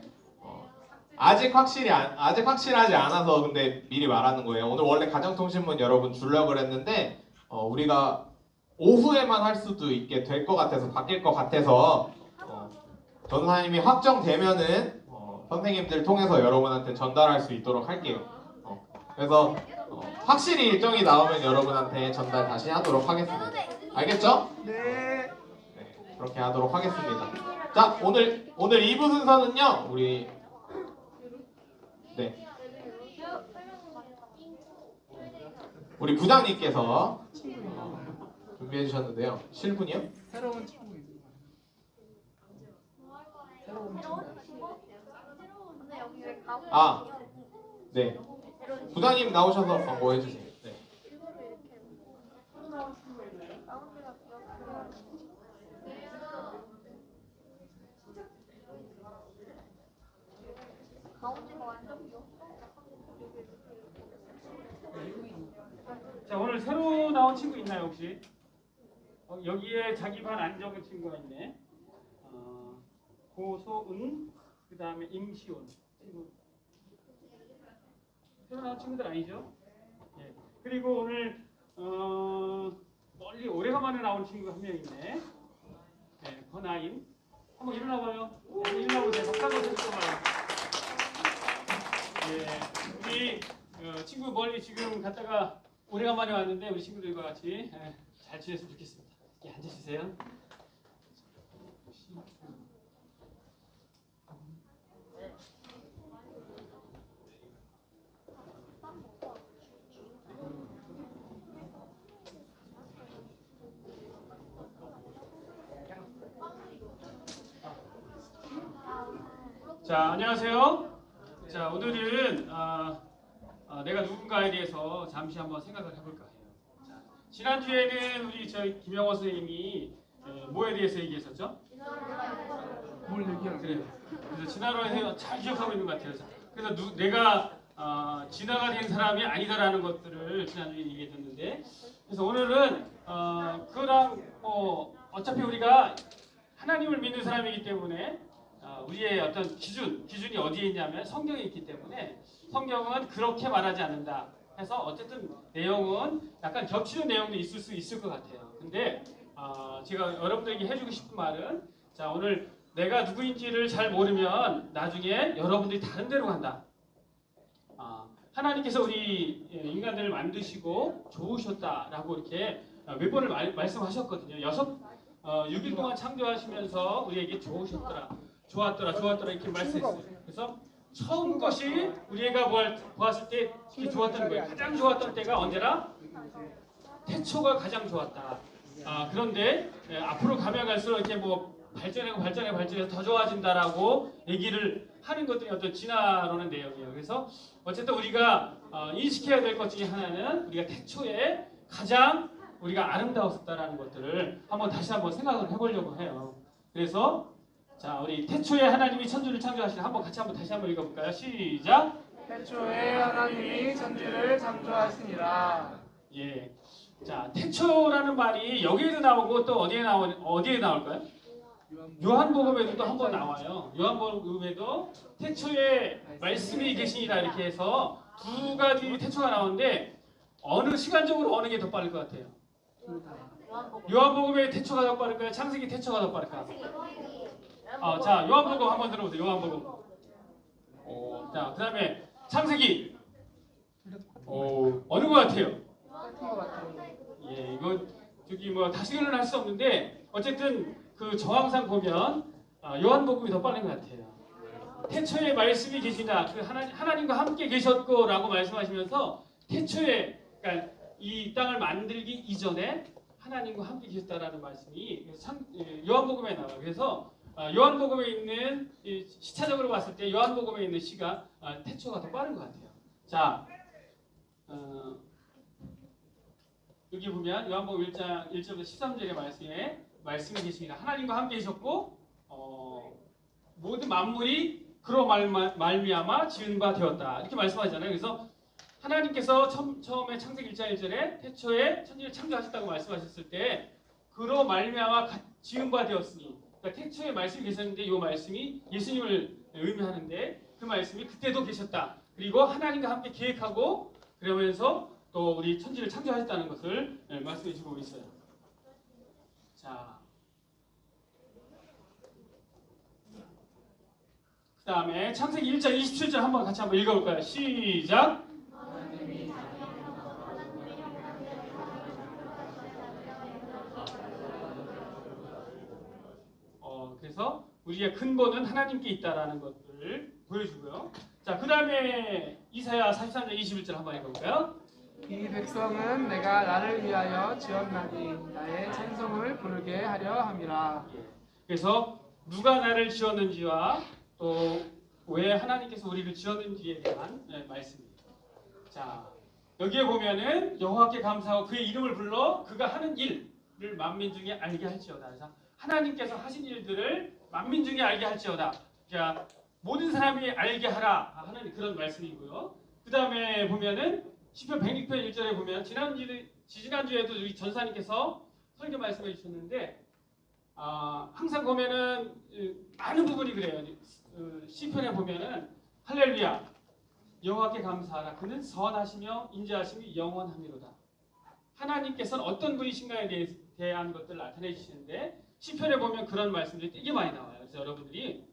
아직 확실하지 않아서 근데 미리 말하는 거예요. 오늘 원래 가정통신문 여러분 주려고 그랬는데 우리가 오후에만 할 수도 있게 될 것 같아서 바뀔 것 같아서 전사님이 확정되면은 선생님들 통해서 여러분한테 전달할 수 있도록 할게요. 그래서 확실히 일정이 나오면 여러분한테 전달 다시 하도록 하겠습니다. 알겠죠? 네. 네, 그렇게 하도록 하겠습니다. 자, 오늘 2부 순서는요. 우리 부장님께서 준비해 주셨는데요. 실분이요? 새로운 친구 있는 거예요. 새로운 친구. 근데 여기 왜 가고 아, 네. 부장님 나오셔서 광고해 주세요. 네. 가운데가 가운데가 완전 비었어. 자, 오늘 새로 나온 친구 있나요 혹시? 여기에 자기 반 안 적은 친구가 있네. 고소은, 그 다음에 임시온 친구. 새로 나온 친구들 아니죠? 예. 그리고 오늘 멀리 오래간만에 나온 친구가 한 명 있네. 네, 권아임. 한번 일어나봐요. 네, 일어나보세요. 박수 한번 쳐주세요. 우리 친구 멀리 지금 갔다가 오래간만에 왔는데 우리 친구들과 같이 잘 지냈으면 좋겠습니다. 앉으세요. 자, 안녕하세요. 자, 오늘은 내가 누군가에 대해서 잠시 한번 생각을 해볼까 해요. 자, 지난주에는 우리 저희 김영호 선생님이 뭐에 대해서 얘기했었죠? 뭘 얘기하는 그래요. 그래서 진화론에서 잘 기억하고 있는 것 같아요. 그래서 내가 진화가 된 사람이 아니다라는 것들을 지난주에 얘기했었는데, 그래서 오늘은 그랑 어차피 우리가 하나님을 믿는 사람이기 때문에 우리의 어떤 기준이 어디에 있냐면 성경에 있기 때문에 성경은 그렇게 말하지 않는다 해서 어쨌든 내용은 약간 겹치는 내용도 있을 수 있을 것 같아요. 근데 제가 여러분들에게 해주고 싶은 말은, 자, 오늘 내가 누구인지를 잘 모르면 나중에 여러분들이 다른 데로 간다. 하나님께서 우리 인간들을 만드시고 좋으셨다라고 이렇게 몇 번을 말씀하셨거든요. 6일 동안 창조하시면서 우리에게 좋으셨더라, 좋았더라 이렇게 말씀했어요. 그래서 처음 것이 우리가 보았을 때 이렇게 좋았던 거예요. 가장 좋았던 때가 언제나 태초가 가장 좋았다. 그런데 앞으로 가면 갈수록 이렇게 발전해서 더 좋아진다라고 얘기를 하는 것들이 어떤 진화론의 내용이에요. 그래서 어쨌든 우리가 인식해야 될 것 중에 하나는 우리가 태초에 가장 우리가 아름다웠었다라는 것들을 다시 한번 생각을 해보려고 해요. 그래서 자, 우리 태초에 하나님이 천지를 창조하시는 다시 한번 읽어볼까요? 시작. 태초에 하나님이 천지를 창조하시니라. 예. 자, 태초라는 말이 여기에도 나오고 또 어디에 나올까요? 요한복음에도 또 한 번 나와요. 요한복음에도 태초에 말씀이 계시니라 이렇게 해서 두 가지 태초가 나오는데 시간적으로 어느 게 더 빠를 것 같아요? 요한복음의 태초가 더 빠를까요? 창세기 태초가 더 빠를까요? 자, 요한복음 한번 들어보세요. 요한복음. 자, 그 다음에 창세기. 어느 것 같아요? 똑같은 것 같아요. 예, 이거 다시는 할 수 없는데 어쨌든 그 정황상 보면 요한복음이 더 빠른 것 같아요. 태초에 말씀이 계시다. 그 하나님과 함께 계셨고라고 말씀하시면서 태초에, 그러니까 이 땅을 만들기 이전에 하나님과 함께 계셨다라는 말씀이 요한복음에 나와요. 그래서 요한복음에 있는 시차적으로 봤을 때 요한복음에 있는 시가 태초가 더 빠른 것 같아요. 자, 여기 보면 요한복음 1장 1절부터 13절의 말씀이 계시니라. 하나님과 함께 계셨고 모든 만물이 그로 말미암아 지은 바 되었다. 이렇게 말씀하잖아요. 그래서 하나님께서 처음에 창세기 1장 1절에 태초에 천지를 창조하셨다고 말씀하셨을 때 그로 말미암아 지은 바 되었으니, 그러니까 태초에 말씀이 계셨는데 이 말씀이 예수님을 의미하는데 그 말씀이 그때도 계셨다. 그리고 하나님과 함께 계획하고 그러면서 또 우리 천지를 창조하셨다는 것을 말씀해 주고 있어요. 자, 그 다음에 창세기 1장 27절 같이 한번 읽어볼까요? 시작. 그래서 우리의 근본은 하나님께 있다라는 것을 보여주고요. 자, 그 다음에 이사야 43장 21절 한번 읽어볼까요? 이 백성은 내가 나를 위하여 지었나니 나의 찬송을 부르게 하려 함이라. 그래서 누가 나를 지었는지와 또 왜 하나님께서 우리를 지었는지에 대한 말씀입니다. 자, 여기에 보면은 여호와께 감사하고 그의 이름을 불러 그가 하는 일을 만민 중에 알게 할지어다. 그래서 하나님께서 하신 일들을 만민 중에 알게 할지어다. 그러니까 모든 사람이 알게 하라 하는 그런 말씀이고요. 그 다음에 보면은 시편 106편 1절에 보면 지난주에도 우리 전사님께서 설교 말씀해 주셨는데 항상 보면은 많은 부분이 그래요. 시편에 보면은 할렐루야 여호와께 감사하라 그는 선하시며 인자하심이 영원하미로다. 하나님께서는 어떤 분이신가에 대한 것들을 나타내 주시는데 시편에 보면 그런 말씀들이 되게 많이 나와요. 그래서 여러분들이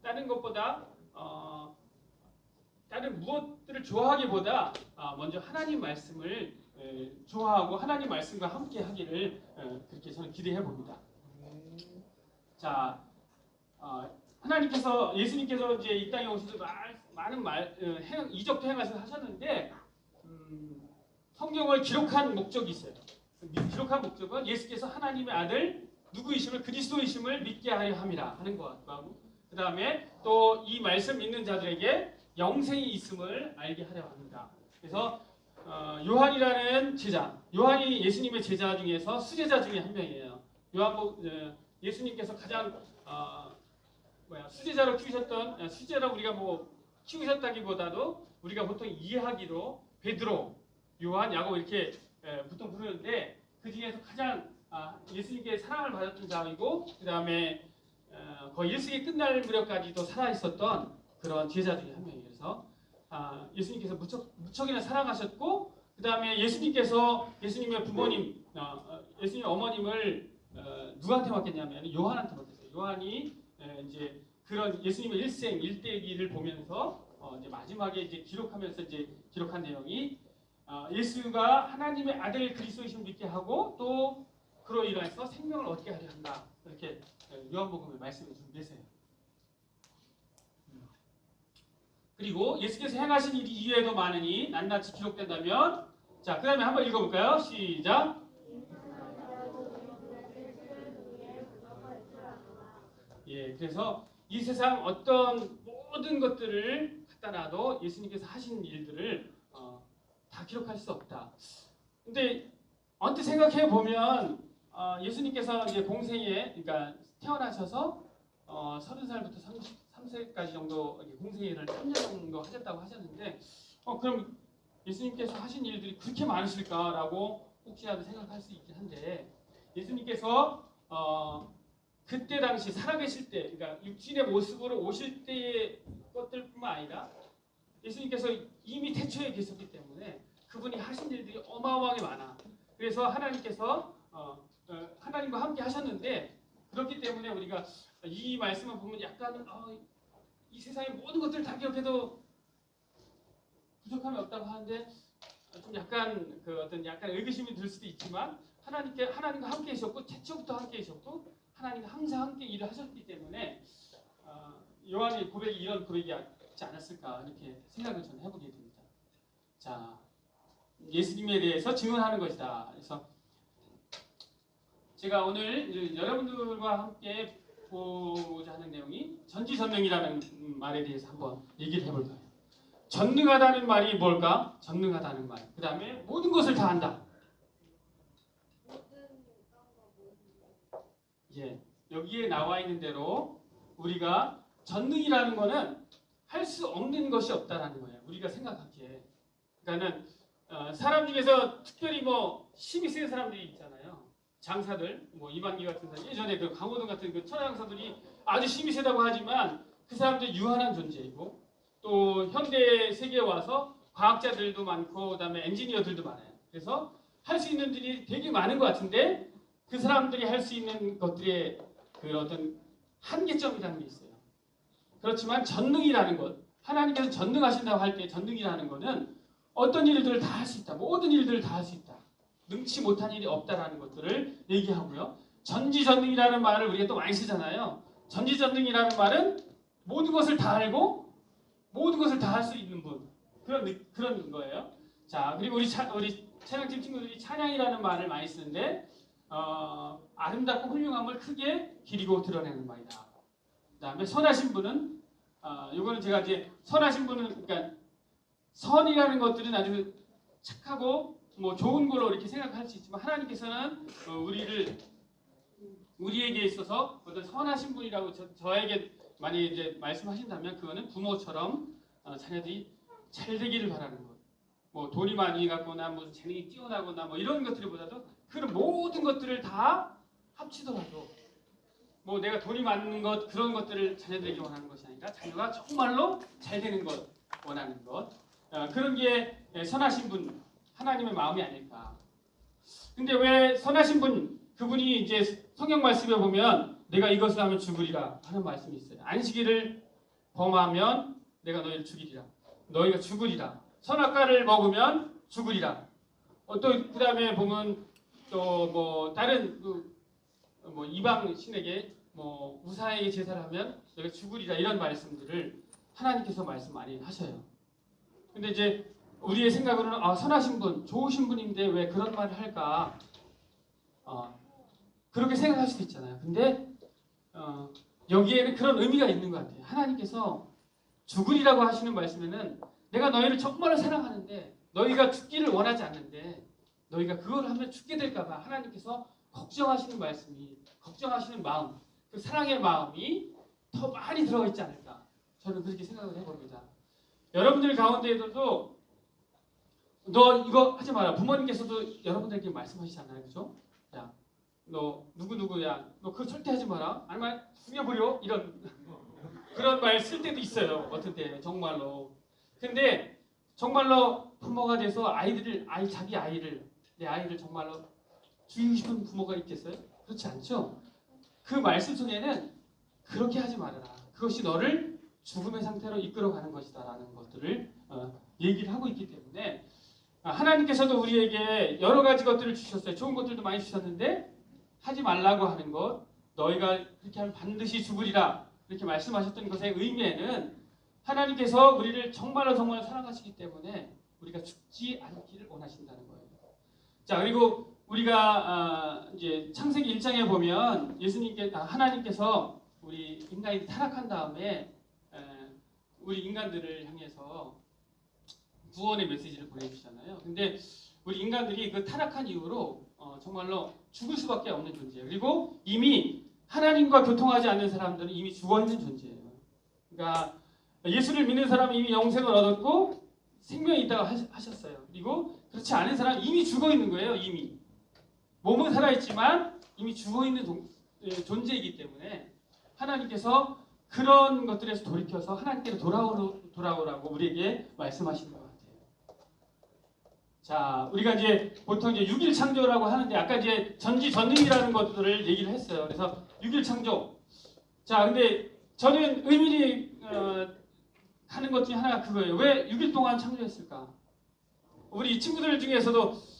다른 것보다 다른 무엇들을 좋아하기보다 먼저 하나님 말씀을 좋아하고 하나님 말씀과 함께 하기를 그렇게 저는 기대해 봅니다. 자, 하나님께서 예수님께서 이제 이 땅에 오셔서 많은 이적도 행하셔서 하셨는데 성경을 기록한 목적이 있어요. 기록한 목적은 예수께서 하나님의 아들 누구이심을 그리스도이심을 믿게 하려 함이라 하는 것하고 그 다음에 또 이 말씀 믿는 자들에게 영생이 있음을 알게 하려 합니다. 그래서 요한이라는 제자, 요한이 예수님의 제자 중에서 수제자 중에 한 명이에요. 예수님께서 가장 수제자로 키우셨던 수제자로 우리가 키우셨다기보다도 우리가 보통 이해하기로 베드로, 요한, 야곱 이렇게 보통 부르는데 그 중에서 가장 예수님께 사랑을 받았던 자이고 그 다음에 거의 일생이 끝날 무렵까지도 살아 있었던 그런 제자 중에 한 명이에요. 그래서 예수님께서 무척이나 사랑하셨고 그 다음에 예수님께서 예수님의 부모님, 예수님 어머님을 누구한테 맡겼냐면 요한한테 맡겼어요. 요한이 이제 그런 예수님의 일생 일대기를 보면서 이제 마지막에 이제 기록하면서 이제 기록한 내용이 예수가 하나님의 아들 그리스도이심을 믿게 하고 또 그로 인해서 생명을 얻게 하려 한다. 이렇게 요한복음의 말씀을 준비했어요. 그리고 예수께서 행하신 일이 이외에도 많으니 낱낱이 기록된다면 자, 그 다음에 한번 읽어볼까요? 시작. 예, 그래서 이 세상 어떤 모든 것들을 갖다 놔도 예수님께서 하신 일들을 다 기록할 수 없다. 근데 언뜻 생각해 보면 예수님께서 이제 공생에 그러니까 태어나셔서 30살부터 33세까지 정도 공생애를 3년 정도 하셨다고 하셨는데 그럼 예수님께서 하신 일들이 그렇게 많으실까라고 혹시라도 생각할 수 있긴 한데 예수님께서 그때 당시 살아계실 때 그러니까 육신의 모습으로 오실 때의 것들뿐만 아니라 예수님께서 이미 태초에 계셨기 때문에 그분이 하신 일들이 어마어마하게 많아. 그래서 하나님께서 하나님과 함께 하셨는데 그렇기 때문에 우리가 이 말씀을 보면 약간 이 세상의 모든 것들을 다 기억해도 부족함이 없다고 하는데 좀 약간 약간 의구심이 들 수도 있지만 하나님과 함께 계셨고 태초부터 함께 계셨고 하나님과 항상 함께 일을 하셨기 때문에 요한의 고백이 이런 고백이지 않았을까 이렇게 생각을 저는 해보게 됩니다. 자, 예수님에 대해서 증언하는 것이다. 그래서 제가 오늘 여러분들과 함께 보고자 하는 내용이 전지전능이라는 말에 대해서 한번 얘기를 해볼 거예요. 전능하다는 말이 뭘까? 전능하다는 말. 그 다음에 모든 것을 다 한다. 예, 여기에 나와 있는 대로 우리가 전능이라는 거는 할 수 없는 것이 없다라는 거예요. 우리가 생각하기에. 그러니까는 사람 중에서 특별히 힘이 센 사람들이 있잖아요. 장사들, 이만기 같은 사람, 예전에 그 강호동 같은 그 천하장사들이 아주 힘이 세다고 하지만 그 사람들 유한한 존재이고 또 현대 세계에 와서 과학자들도 많고 그다음에 엔지니어들도 많아요. 그래서 할 수 있는 일이 되게 많은 것 같은데 그 사람들이 할 수 있는 것들의 그 어떤 한계점이라는 게 있어요. 그렇지만 전능이라는 것, 하나님께서 전능하신다고 할 때 전능이라는 것은 어떤 일들을 다 할 수 있다. 모든 일들을 다 할 수 있다. 능치 못한 일이 없다라는 것들을 얘기하고요. 전지전능이라는 말을 우리가 또 많이 쓰잖아요. 전지전능이라는 말은 모든 것을 다 알고 모든 것을 다 할 수 있는 분. 그런 거예요. 자, 그리고 우리 찬양팀 친구들이 찬양이라는 말을 많이 쓰는데 아름답고 훌륭함을 크게 기리고 드러내는 말이다. 그다음에 선하신 분은 요거는 제가 이제 선하신 분은 그러니까 선이라는 것들은 아주 착하고 좋은 걸로 이렇게 생각할 수 있지만 하나님께서는 우리에게 있어서 어떤 선하신 분이라고 저에게 많이 이제 말씀하신다면 그거는 부모처럼 자녀들이 잘 되기를 바라는 것. 돈이 많이 갖거나 무슨 재능이 뛰어나거나 이런 것들보다도 그런 모든 것들을 다 합치더라도 내가 돈이 많은 것 그런 것들을 자녀들에게 원하는 것이 아니라 자녀가 정말로 잘 되는 것 원하는 것 그런 게 선하신 분 하나님의 마음이 아닐까. 근데 왜 선하신 분 그분이 이제 성경 말씀에 보면 내가 이것을 하면 죽으리라 하는 말씀이 있어요. 안식일을 범하면 내가 너희를 죽이리라. 너희가 죽으리라. 선악과를 먹으면 죽으리라. 또 그다음에 보면 또 뭐 다른 뭐 이방 신에게 뭐 우사에게 제사를 하면 너희가 죽으리라 이런 말씀들을 하나님께서 말씀 많이 하셔요. 근데 이제 우리의 생각으로는 선하신 분, 좋으신 분인데 왜 그런 말을 할까? 그렇게 생각할 수도 있잖아요. 근데 여기에는 그런 의미가 있는 것 같아요. 하나님께서 죽으리라고 하시는 말씀에는 내가 너희를 정말로 사랑하는데 너희가 죽기를 원하지 않는데 너희가 그걸 하면 죽게 될까 봐 하나님께서 걱정하시는 말씀이, 걱정하시는 마음, 그 사랑의 마음이 더 많이 들어가 있지 않을까. 저는 그렇게 생각을 해봅니다. 여러분들 가운데에도 너 이거 하지 마라. 부모님께서도 여러분들에게 말씀하시잖아요. 그죠? 야, 너 누구누구야. 너 그거 절대 하지 마라. 아니면 죽여버려. 이런 그런 말 쓸 때도 있어요. 어떤 때 정말로. 근데 정말로 부모가 돼서 자기 아이를 내 아이를 정말로 죽이고 싶은 부모가 있겠어요? 그렇지 않죠? 그 말씀 속에는 그렇게 하지 말아라. 그것이 너를 죽음의 상태로 이끌어가는 것이다라는 것들을 얘기를 하고 있기 때문에 하나님께서도 우리에게 여러 가지 것들을 주셨어요. 좋은 것들도 많이 주셨는데 하지 말라고 하는 것, 너희가 그렇게 하면 반드시 죽으리라 이렇게 말씀하셨던 것의 의미에는 하나님께서 우리를 정말 사랑하시기 때문에 우리가 죽지 않기를 원하신다는 거예요. 자, 그리고 우리가 이제 창세기 1장에 보면 하나님께서 우리 인간이 타락한 다음에 우리 인간들을 향해서 구원의 메시지를 보내주잖아요. 근데 우리 인간들이 그 타락한 이후로 정말로 죽을 수밖에 없는 존재예요. 그리고 이미 하나님과 교통하지 않는 사람들은 이미 죽어있는 존재예요. 그러니까 예수를 믿는 사람은 이미 영생을 얻었고 생명이 있다고 하셨어요. 그리고 그렇지 않은 사람은 이미 죽어있는 거예요. 이미 몸은 살아있지만 이미 죽어있는 존재이기 때문에 하나님께서 그런 것들에서 돌이켜서 하나님께로 돌아오라고 우리에게 말씀하시는 것 같아요. 자, 우리가 이제 보통 이제 6일 창조라고 하는데 아까 이제 전지전능이라는 것들을 얘기를 했어요. 그래서 6일 창조. 자, 근데 저는 의미를 하는 것 중에 하나가 그거예요. 왜 6일 동안 창조했을까? 우리 친구들 중에서도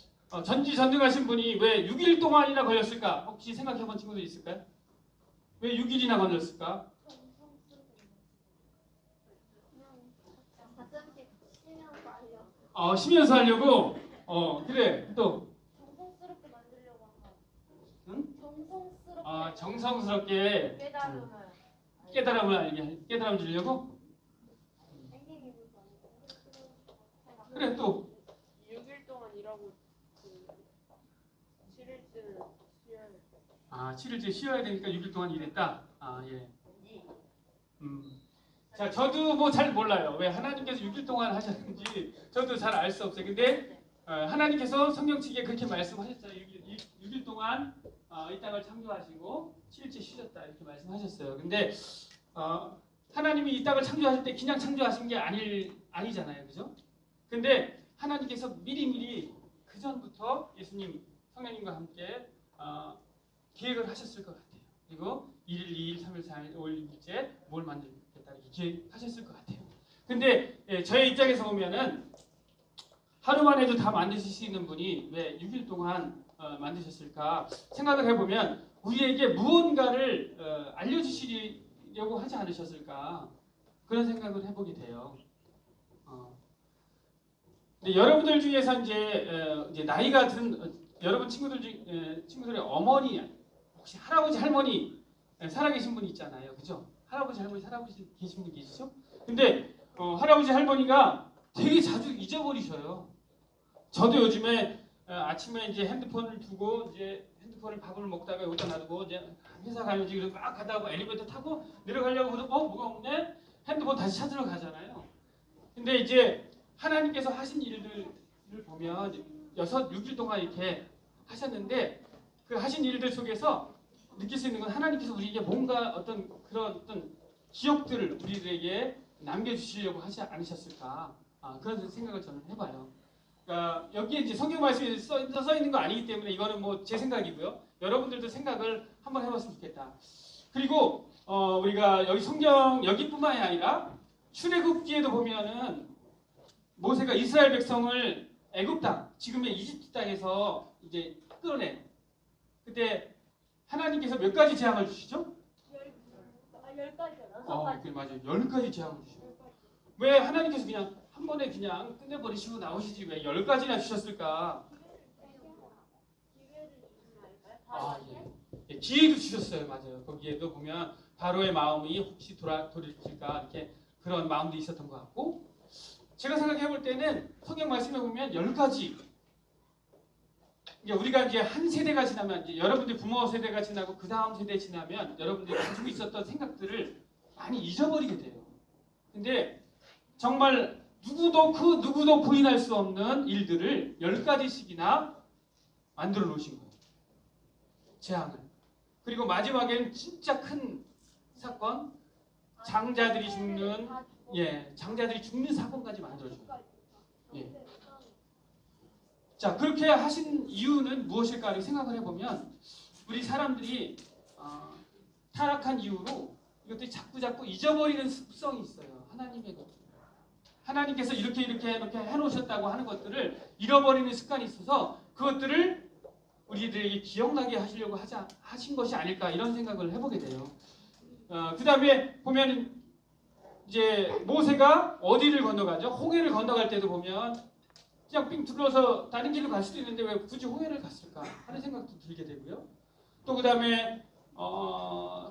전지전능하신 분이 왜 6일 동안이나 걸렸을까? 혹시 생각해본 친구들 있을까요? 왜 6일이나 걸렸을까? 가끔씩 쉬면서 하려고. 쉬면서 하려고? 그래. 또? 정성스럽게 만들려고 한 거. 응? 정성스럽게. 정성스럽게 깨달음을 주려고? 그래, 또? 6일 동안 일하고 7일째는 쉬어야 돼. 7일째 쉬어야 되니까 6일 동안 일했다? 예. 자, 저도 뭐 잘 몰라요. 왜 하나님께서 6일 동안 하셨는지 저도 잘 알 수 없어요. 근데 하나님께서 성경책에 그렇게 말씀하셨어요. 6일 동안 이 땅을 창조하시고 7일째 쉬셨다 이렇게 말씀하셨어요. 근데 하나님이 이 땅을 창조하실 때 그냥 창조하신 게 아니잖아요. 그죠? 근데 하나님께서 미리미리 그 전부터 예수님, 성령님과 함께 계획을 하셨을 것 같아요. 그리고 1일, 2일, 3일, 4일, 5일, 6일째 뭘 만들겠다 이렇게 계획하셨을 것 같아요. 근데 저의 입장에서 보면은 하루만 해도 다 만드실 수 있는 분이 왜 6일 동안 만드셨을까 생각을 해보면 우리에게 무언가를 알려주시려고 하지 않으셨을까 그런 생각을 해보게 돼요. 근데 여러분들 중에서 이제 나이가 든 여러분 친구들의 어머니 혹시 할아버지 할머니 살아계신 분 있잖아요, 그죠? 할아버지 할머니 계신 분 계시죠? 근데 할아버지 할머니가 되게 자주 잊어버리셔요. 저도 요즘에 아침에 이제 핸드폰을 두고 이제 핸드폰을 밥을 먹다가 여기다 놔두고 이제 회사 가야지 그래서 막 가다가 엘리베이터 타고 내려가려고 그러면 뭐가 없네? 핸드폰 다시 찾으러 가잖아요. 근데 이제 하나님께서 하신 일들을 보면 6일 동안 이렇게 하셨는데 그 하신 일들 속에서 느낄 수 있는 건 하나님께서 우리에게 뭔가 어떤 기억들을 우리들에게 남겨주시려고 하지 않으셨을까 그런 생각을 저는 해봐요. 그러니까 여기에 이제 성경 말씀이 써 있는 거 아니기 때문에 이거는 뭐 제 생각이고요. 여러분들도 생각을 한번 해봤으면 좋겠다. 그리고 우리가 여기 성경 여기뿐만이 아니라 출애굽기에도 보면은 모세가 이스라엘 백성을 애굽 땅, 지금의 이집트 땅에서 이제 끌어내. 그때 하나님께서 몇 가지 재앙을 주시죠? 10가지요. 그 맞아요. 10가지 재앙을 주시죠. 왜 하나님께서 그냥 한 번에 그냥 끝내버리시고 나오시지 왜 10가지나 주셨을까? 예, 기회도 주셨어요. 맞아요. 거기에도 보면 바로의 마음이 혹시 돌이킬까 이렇게 그런 마음도 있었던 것 같고, 제가 생각해 볼 때는 성경 말씀에 보면 10가지. 우리가 이제 한 세대가 지나면 이제 여러분들 부모 세대가 지나고 그 다음 세대 지나면 여러분들이 가지고 있었던 생각들을 많이 잊어버리게 돼요. 근데 정말 누구도 부인할 수 없는 일들을 10가지씩이나 만들어 놓으신 거예요. 재앙을. 그리고 마지막에는 진짜 큰 사건, 장자들이 죽는 사건까지 만들어줘요. 예. 자, 그렇게 하신 이유는 무엇일까 생각을 해보면 우리 사람들이 타락한 이후로 이것들이 자꾸 잊어버리는 습성이 있어요. 하나님의 것. 하나님께서 이렇게 해놓으셨다고 하는 것들을 잃어버리는 습관이 있어서 그것들을 우리들에게 기억나게 하시려고 하신 것이 아닐까 이런 생각을 해보게 돼요. 그 다음에 보면 이제 모세가 어디를 건너가죠? 홍해를 건너갈 때도 보면 그냥 삥 둘러서 다른 길로 갈 수도 있는데 왜 굳이 홍해를 갔을까 하는 생각도 들게 되고요. 또 그 다음에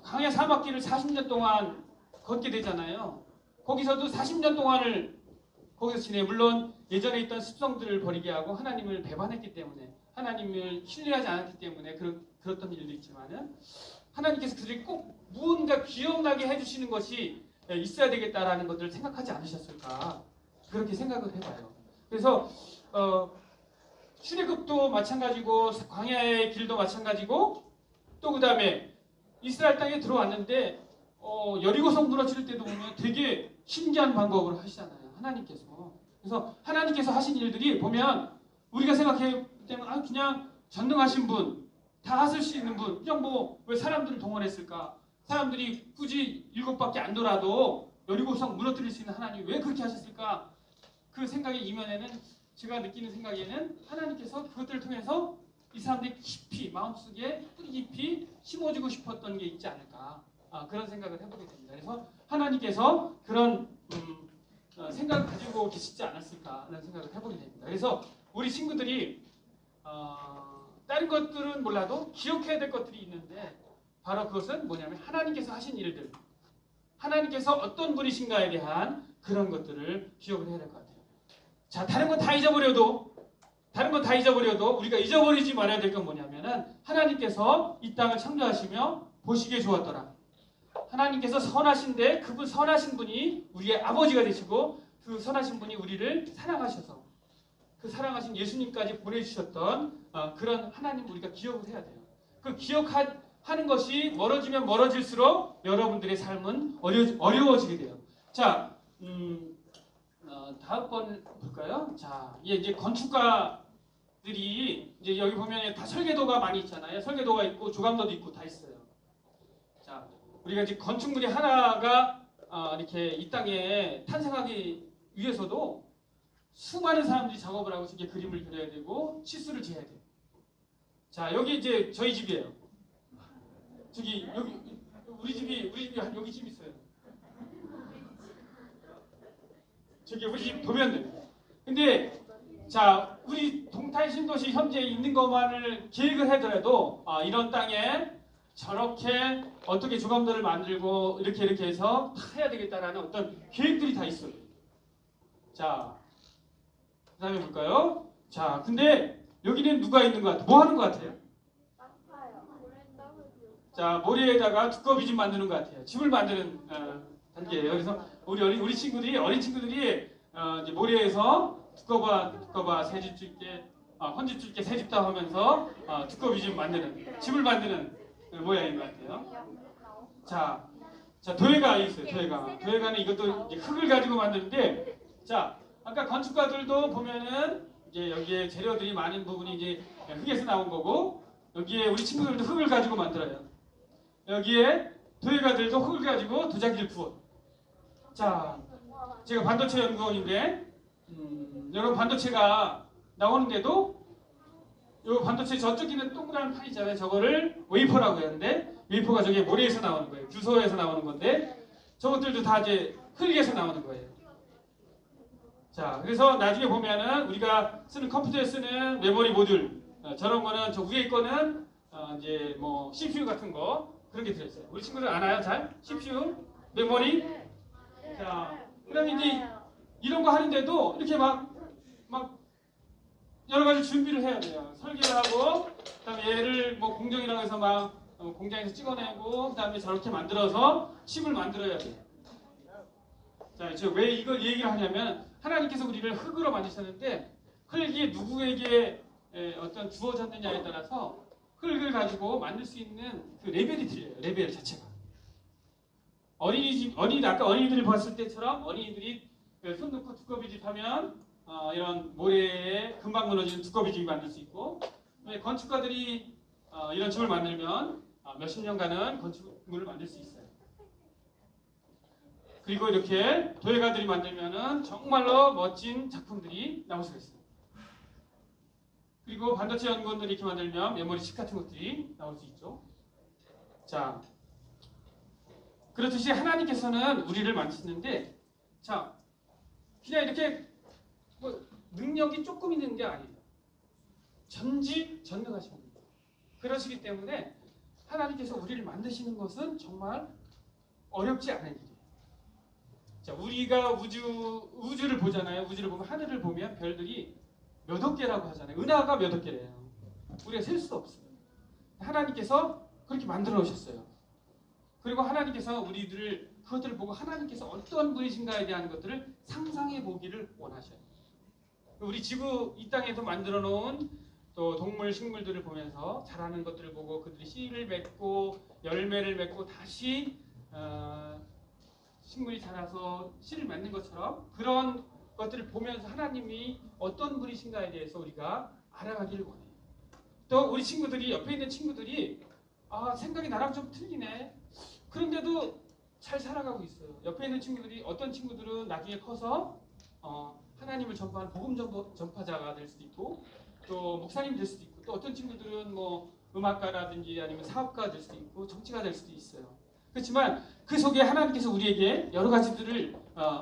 강해 사막길을 40년 동안 걷게 되잖아요. 거기서도 40년 동안을 거기서 지내. 물론 예전에 있던 습성들을 버리게 하고 하나님을 배반했기 때문에, 하나님을 신뢰하지 않았기 때문에 그랬던 일도 있지만은 하나님께서 그들이 꼭 무언가 기억나게 해주시는 것이 있어야 되겠다라는 것들을 생각하지 않으셨을까 그렇게 생각을 해봐요. 그래서 출애굽도 마찬가지고 광야의 길도 마찬가지고 또 그 다음에 이스라엘 땅에 들어왔는데 여리고성 무너질 때도 보면 되게 신기한 방법으로 하시잖아요. 하나님께서. 그래서 하나님께서 하신 일들이 보면 우리가 생각해 때는 그냥 전능하신 분, 다 하실 수 있는 분, 그냥 왜 사람들을 동원했을까? 사람들이 굳이 7밖에 안 돌아도 여리고성 무너뜨릴 수 있는 하나님 왜 그렇게 하셨을까? 그 생각의 이면에는 제가 느끼는 생각에는 하나님께서 그것들을 통해서 이 사람들이 깊이 마음속에 뿌리 깊이 심어주고 싶었던 게 있지 않을까 그런 생각을 해보게 됩니다. 그래서 하나님께서 그런 생각을 가지고 계시지 않았을까 하는 생각을 해보게 됩니다. 그래서 우리 친구들이 다른 것들은 몰라도 기억해야 될 것들이 있는데 바로 그것은 뭐냐면 하나님께서 하신 일들, 하나님께서 어떤 분이신가에 대한 그런 것들을 기억을 해야 될 것 같아요. 자, 다른 건 다 잊어버려도 우리가 잊어버리지 말아야 될 건 뭐냐면은 하나님께서 이 땅을 창조하시며 보시기에 좋았더라. 하나님께서 선하신데 그분 선하신 분이 우리의 아버지가 되시고 그 선하신 분이 우리를 사랑하셔서 그 사랑하신 예수님까지 보내주셨던 그런 하나님 우리가 기억을 해야 돼요. 그 기억하는 것이 멀어지면 멀어질수록 여러분들의 삶은 어려워지게 돼요. 자, 다음 건 볼까요? 자, 이제 건축가들이 이제 여기 보면 다 설계도가 많이 있잖아요. 설계도가 있고 조감도도 있고 다 있어요. 자, 우리가 이제 건축물이 하나가 이렇게 이 땅에 탄생하기 위해서도 수많은 사람들이 작업을 하고 이렇게 그림을 그려야 되고 치수를 재야 돼요. 자, 여기 이제 저희 집이에요. 저기 여기 우리 집이 한 여기 집 있어요. 저기 우리 집 보면 돼요. 근데 자, 우리 동탄 신도시 현재 있는 것만을 계획을 하더라도 이런 땅에 저렇게 어떻게 조감도를 만들고 이렇게 해서 다 해야 되겠다라는 어떤 계획들이 다 있어요. 자, 그 다음에 볼까요? 자, 근데 여기는 누가 있는 것 같아요? 뭐 하는 것 같아요? 자, 모래에다가 두꺼비 집 만드는 것 같아요. 집을 만드는 단계예요. 그래서 우리 친구들이 어린 친구들이 이제 모래에서 두꺼봐 새집 줄게 헌집 줄게 새집 다 하면서 두꺼비 집 만드는 집을 만드는 모양인 것 같아요. 자, 도예가 있어요. 도예가는 이것도 이제 흙을 가지고 만드는데, 자, 아까 건축가들도 보면은 이제 여기에 재료들이 많은 부분이 이제 흙에서 나온 거고, 여기에 우리 친구들도 흙을 가지고 만들어요. 여기에 도예가들도 흙을 가지고 도자기를 부어. 자, 제가 반도체 연구원인데 여러분 반도체가 나오는데도 이 반도체 저쪽에 있는 동그란 판 있잖아요. 저거를 웨이퍼라고 하는데 웨이퍼가 저게 모래에서 나오는 거예요. 규소에서 나오는 건데 저것들도 다 이제 흙에서 나오는 거예요. 자, 그래서 나중에 보면은 우리가 쓰는 컴퓨터에 쓰는 메모리 모듈 저런 거는 저 위에 거는 이제 뭐 CPU 같은 거 그런 게 들어있어요. 우리 친구들 아나요? 잘? CPU, 메모리. 자, 그다음에 이제 이런 거 하는데도 이렇게 막 여러 가지 준비를 해야 돼요. 설계를 하고, 그다음에 얘를 뭐 공정이라고 해서 막 공장에서 찍어내고, 그다음에 저렇게 만들어서 칩을 만들어야 돼요. 자, 저 왜 이걸 얘기를 하냐면 하나님께서 우리를 흙으로 만드셨는데 흙이 누구에게 어떤 주어졌느냐에 따라서 흙을 가지고 만들 수 있는 그 레벨이 틀려요. 레벨 자체가. 아까 어린이들을 봤을 때처럼 어린이들이 손 놓고 두꺼비집 하면 이런 모래에 금방 무너지는 두꺼비집이 만들 수 있고, 건축가들이 이런 집을 만들면 몇십 년간은 건축물을 만들 수 있어요. 그리고 이렇게 도예가들이 만들면은 정말로 멋진 작품들이 나올 수가 있어요. 그리고 반도체 연구원들이 이렇게 만들면 메모리 칩 같은 것들이 나올 수 있죠. 자, 그렇듯이 하나님께서는 우리를 만드시는데, 자, 그냥 이렇게 뭐 능력이 조금 있는 게 아니에요. 전지전능하신 분입니다. 그러시기 때문에 하나님께서 우리를 만드시는 것은 정말 어렵지 않은 일이에요. 자, 우리가 우주를 보잖아요. 우주를 보면 하늘을 보면 별들이 몇 억 개라고 하잖아요. 은하가 몇 억 개래요. 우리가 셀 수 없어요. 하나님께서 그렇게 만들어 놓으셨어요. 그리고 하나님께서 우리들을 그것들을 보고 하나님께서 어떤 분이신가에 대한 것들을 상상해 보기를 원하셔요. 우리 지구 이 땅에서 만들어 놓은 또 동물, 식물들을 보면서 자라는 것들을 보고 그들이 씨를 맺고 열매를 맺고 다시 식물이 자라서 씨를 맺는 것처럼 그런 것들을 보면서 하나님이 어떤 분이신가에 대해서 우리가 알아가기를 원해요. 또 우리 친구들이 옆에 있는 친구들이 생각이 나랑 좀 틀리네. 그런데도 잘 살아가고 있어요. 옆에 있는 친구들이 어떤 친구들은 나중에 커서 하나님을 전파하는 복음 전파자가 될 수도 있고 또 목사님 될 수도 있고 또 어떤 친구들은 뭐 음악가라든지 아니면 사업가 될 수도 있고 정치가 될 수도 있어요. 그렇지만 그 속에 하나님께서 우리에게 여러 가지들을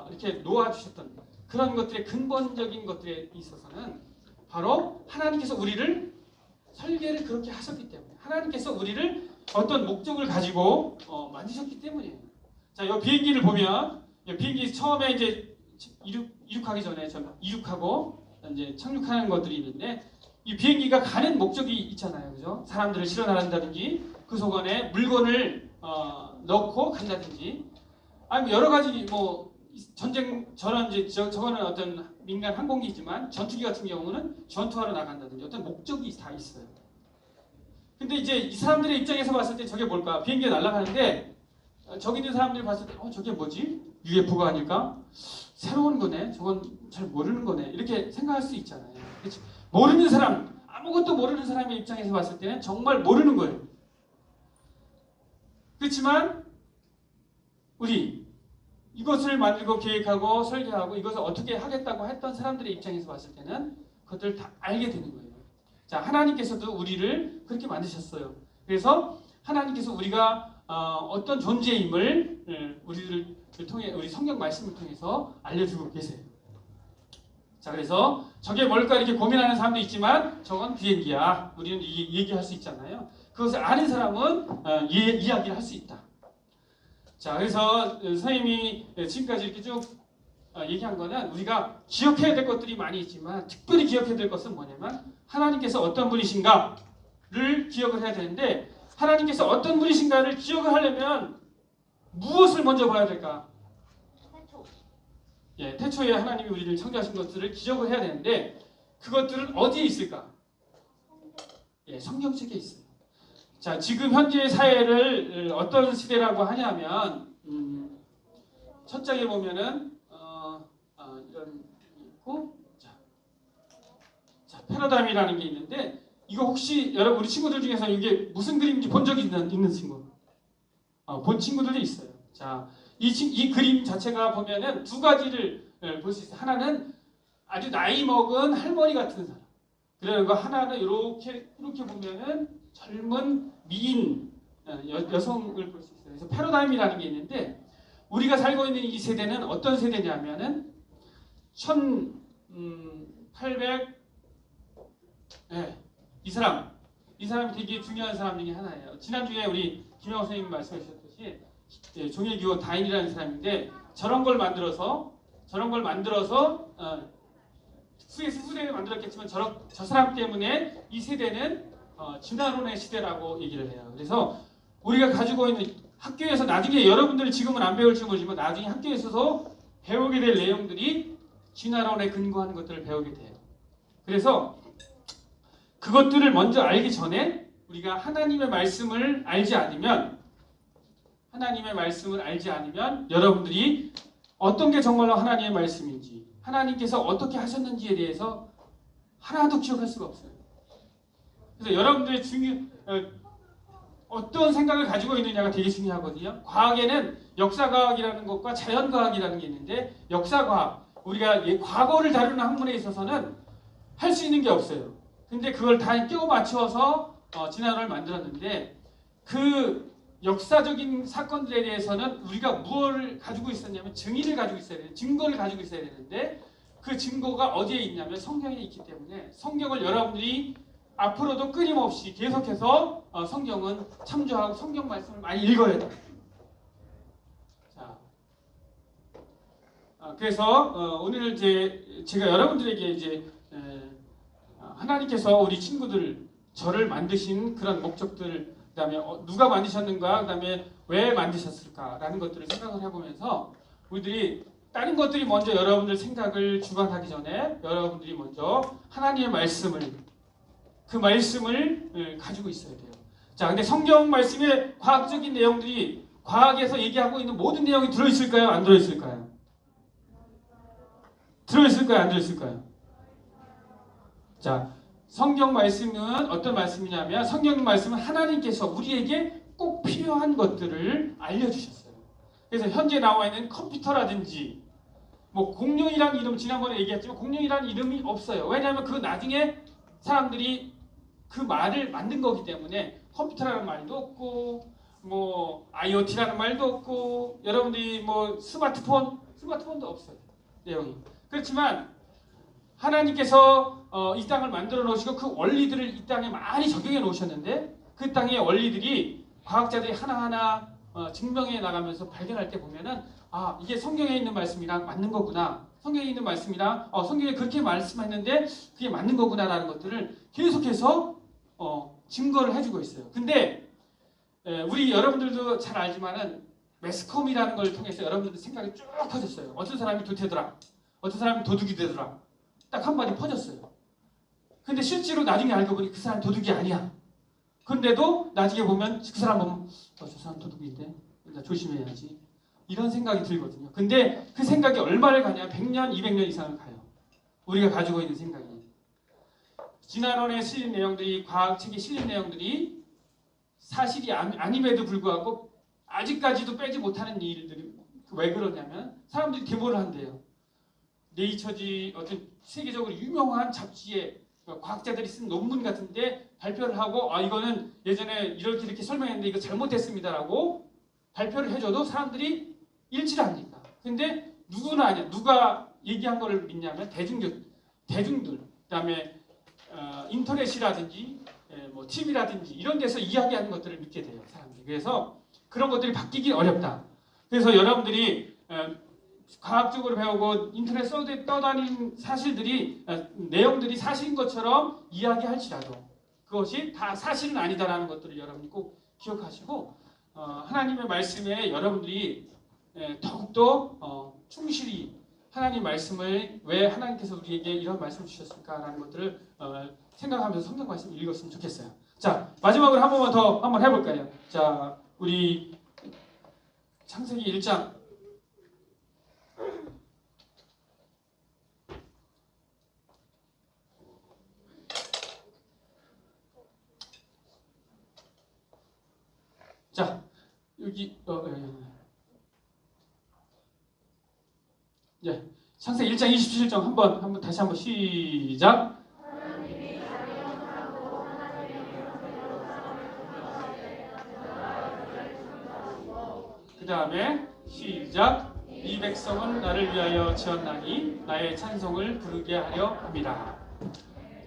이렇게 놓아주셨던 그런 것들의 근본적인 것들에 있어서는 바로 하나님께서 우리를 설계를 그렇게 하셨기 때문에 하나님께서 우리를 어떤 목적을 가지고 만드셨기 때문이에요. 자, 이 비행기를 보면 이 비행기 처음에 이제 이륙하기 전에 이륙하고 이제 착륙하는 것들이 있는데 이 비행기가 가는 목적이 있잖아요, 그죠? 사람들을 실어 나른다든지 그 속 안에 물건을 넣고 간다든지 아니면 여러 가지 뭐 전쟁 저거는 어떤 민간 항공기지만 전투기 같은 경우는 전투하러 나간다든지 어떤 목적이 다 있어요. 근데 이제 이 사람들의 입장에서 봤을 때 저게 뭘까? 비행기가 날아가는데 저기 있는 사람들이 봤을 때 저게 뭐지? UFO가 아닐까? 새로운 거네. 저건 잘 모르는 거네. 이렇게 생각할 수 있잖아요. 그치? 모르는 사람, 아무것도 모르는 사람의 입장에서 봤을 때는 정말 모르는 거예요. 그렇지만 우리 이것을 만들고 계획하고 설계하고 이것을 어떻게 하겠다고 했던 사람들의 입장에서 봤을 때는 그것들을 다 알게 되는 거예요. 자, 하나님께서도 우리를 그렇게 만드셨어요. 그래서 하나님께서 우리가 어떤 존재임을 우리를 통해 우리 성경 말씀을 통해서 알려주고 계세요. 자, 그래서 저게 뭘까 이렇게 고민하는 사람도 있지만 저건 비행기야. 우리는 얘기할 수 있잖아요. 그것을 아는 사람은 이야기를 할 수 있다. 자, 그래서 선생님이 지금까지 이렇게 쭉 얘기한 거는 우리가 기억해야 될 것들이 많이 있지만 특별히 기억해야 될 것은 뭐냐면 하나님께서 어떤 분이신가를 기억을 해야 되는데 하나님께서 어떤 분이신가를 기억을 하려면 무엇을 먼저 봐야 될까? 태초에 하나님이 우리를 창조하신 것들을 기억을 해야 되는데 그것들은 어디에 있을까? 성경책에 있어요. 자, 지금 현재 사회를 어떤 시대라고 하냐면 첫 장에 보면은 이런 있고 자, 패러다임이라는 게 있는데 이거 혹시 여러분 우리 친구들 중에서 이게 무슨 그림인지 본 적이 있는 친구? 본 친구들도 있어요. 자, 이 그림 자체가 보면은 두 가지를 볼 수 있어요. 하나는 아주 나이 먹은 할머니 같은 사람. 그러는 거 하나는 이렇게 보면은 젊은 미인 여성을 볼 수 있어요. 그래서 패러다임이라는 게 있는데 우리가 살고 있는 이 세대는 어떤 세대냐면은 1800 이 사람이 되게 중요한 사람 중에 하나예요. 지난주에 우리 김영호 선생님 말씀해 주셨듯이 종일기호 다인이라는 사람인데 저런 걸 만들어서 후에 스스로 만들었겠지만 저 사람 때문에 이 세대는 진화론의 시대라고 얘기를 해요. 그래서 우리가 가지고 있는 학교에서 나중에 여러분들 지금은 안 배울지 모르지만 나중에 학교에서도 배우게 될 내용들이 진화론에 근거하는 것들을 배우게 돼요. 그래서 그것들을 먼저 알기 전에 우리가 하나님의 말씀을 알지 않으면 여러분들이 어떤 게 정말로 하나님의 말씀인지 하나님께서 어떻게 하셨는지에 대해서 하나도 기억할 수가 없어요. 그래서 여러분들의 어떤 생각을 가지고 있느냐가 되게 중요하거든요. 과학에는 역사과학이라는 것과 자연과학이라는 게 있는데 역사과학, 우리가 과거를 다루는 학문에 있어서는 할 수 있는 게 없어요. 근데 그걸 다 끼워 맞추어서 진화론을 만들었는데 그 역사적인 사건들에 대해서는 우리가 무엇을 가지고 있었냐면 증인을 가지고 있어야 돼요. 증거를 가지고 있어야 되는데 그 증거가 어디에 있냐면 성경에 있기 때문에 성경을 여러분들이 앞으로도 끊임없이 계속해서 성경은 참조하고 성경 말씀을 많이 읽어야 돼요. 자, 그래서 오늘 제가 여러분들에게 하나님께서 우리 친구들 저를 만드신 그런 목적들, 그다음에 누가 만드셨는가, 그다음에 왜 만드셨을까라는 것들을 생각을 해보면서 우리들이 다른 것들이 먼저 여러분들 생각을 주관하기 전에 여러분들이 먼저 하나님의 말씀을 가지고 있어야 돼요. 자, 근데 성경 말씀에 과학적인 내용들이 과학에서 얘기하고 있는 모든 내용이 들어있을까요? 안 들어있을까요? 들어있을까요? 안 들어있을까요? 자, 성경 말씀은 어떤 말씀이냐면 성경 말씀은 하나님께서 우리에게 꼭 필요한 것들을 알려주셨어요. 그래서 현재 나와 있는 컴퓨터라든지 공룡이라는 이름 지난번에 얘기했지만 공룡이라는 이름이 없어요. 왜냐하면 그 나중에 사람들이 그 말을 만든 거기 때문에 컴퓨터라는 말도 없고 IoT라는 말도 없고 여러분들이 스마트폰도 없어요. 내용이. 그렇지만 하나님께서 이 땅을 만들어 놓으시고 그 원리들을 이 땅에 많이 적용해 놓으셨는데 그 땅의 원리들이 과학자들이 하나하나 증명해 나가면서 발견할 때 보면은 이게 성경에 있는 말씀이랑 맞는 거구나. 성경에 있는 말씀이랑 성경에 그렇게 말씀했는데 그게 맞는 거구나라는 것들을 계속해서 증거를 해주고 있어요. 근데 우리 여러분들도 잘 알지만은 매스컴이라는 걸 통해서 여러분들 생각이 쭉 퍼졌어요. 어떤 사람이 도태더라. 어떤 사람이 도둑이 되더라. 딱 한마디 퍼졌어요. 근데 실제로 나중에 알고 보니 그 사람 도둑이 아니야. 그런데도 나중에 보면 그 사람 보면 저 사람 도둑인데 나 조심해야지. 이런 생각이 들거든요. 근데 그 생각이 얼마를 가냐? 100년, 200년 이상을 가요. 우리가 가지고 있는 생각이. 진화론에 실린 내용들이, 과학책에 실린 내용들이 사실이 아님에도 불구하고 아직까지도 빼지 못하는 일들이 왜 그러냐면 사람들이 데모를 한대요. 네이처지 어떤 세계적으로 유명한 잡지에 과학자들이 쓴 논문 같은데 발표를 하고 이거는 예전에 이렇게 설명했는데 이거 잘못됐습니다라고 발표를 해줘도 사람들이 읽지를 않으니까. 근데 누가 얘기한 거를 믿냐면 대중들, 그다음에 인터넷이라든지 TV라든지 이런 데서 이야기하는 것들을 믿게 돼요, 사람들이. 그래서 그런 것들이 바뀌기 어렵다. 그래서 여러분들이 과학적으로 배우고 인터넷 떠다니는 사실들이 내용들이 사실인 것처럼 이야기할지라도 그것이 다 사실은 아니다라는 것들을 여러분이 꼭 기억하시고 하나님의 말씀에 여러분들이 더욱더 충실히 하나님 말씀을 왜 하나님께서 우리에게 이런 말씀을 주셨을까라는 것들을 생각하면서 성경 말씀을 읽었으면 좋겠어요. 자, 마지막으로 한 번만 더 한번 해볼까요? 자, 우리 창세기 1장 자, 여기 창세기 1장 27절 한번 다시 한번 시작. 그 다음에 시작. 이 백성은 나를 위하여 지었나니 나의 찬송을 부르게 하려 함이라.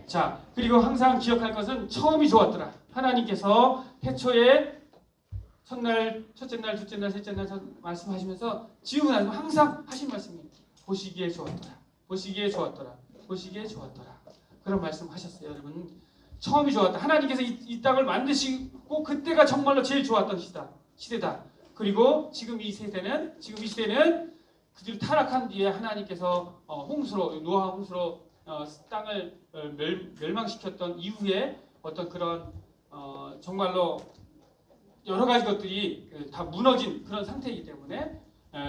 자, 그리고 항상 기억할 것은 처음이 좋았더라. 하나님께서 태초에 첫날, 첫째 날, 둘째 날, 셋째 날 말씀하시면서 지우고 나서 항상 하신 말씀이 보시기에 좋았더라. 보시기에 좋았더라. 보시기에 좋았더라. 그런 말씀하셨어요. 여러분, 처음이 좋았다. 하나님께서 이 땅을 만드시고 그때가 정말로 제일 좋았던 시대다. 그리고 지금 이 시대는 그들이 타락한 뒤에 하나님께서 노아 홍수로 땅을 멸망시켰던 이후에 어떤 그런 정말로 여러 가지 것들이 다 무너진 그런 상태이기 때문에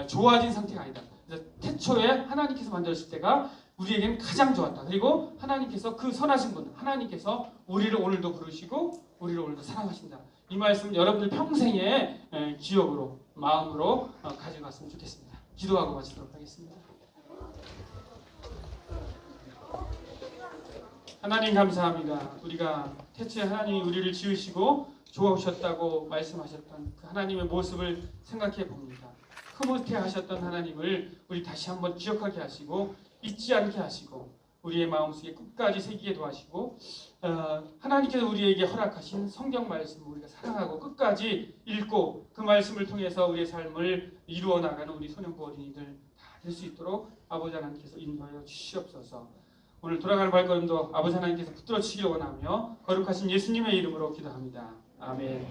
좋아진 상태가 아니다. 그래서 태초에 하나님께서 만드실 때가 우리에게는 가장 좋았다. 그리고 하나님께서 그 선하신 분, 하나님께서 우리를 오늘도 부르시고 우리를 오늘도 사랑하신다. 이 말씀 여러분들 평생의 기억으로, 마음으로 가져갔으면 좋겠습니다. 기도하고 마치도록 하겠습니다. 하나님 감사합니다. 우리가 태초에 하나님이 우리를 지으시고 좋아하셨다고 말씀하셨던 그 하나님의 모습을 생각해 봅니다. 흐뭇해 하셨던 하나님을 우리 다시 한번 기억하게 하시고 잊지 않게 하시고 우리의 마음속에 끝까지 새기게 도와주시고 하나님께서 우리에게 허락하신 성경 말씀을 우리가 사랑하고 끝까지 읽고 그 말씀을 통해서 우리의 삶을 이루어 나가는 우리 소년부 어린이들 다 될 수 있도록 아버지 하나님께서 인도하여 주시옵소서. 오늘 돌아가는 발걸음도 아버지 하나님께서 붙들어 주시길 원하며 거룩하신 예수님의 이름으로 기도합니다. 아멘.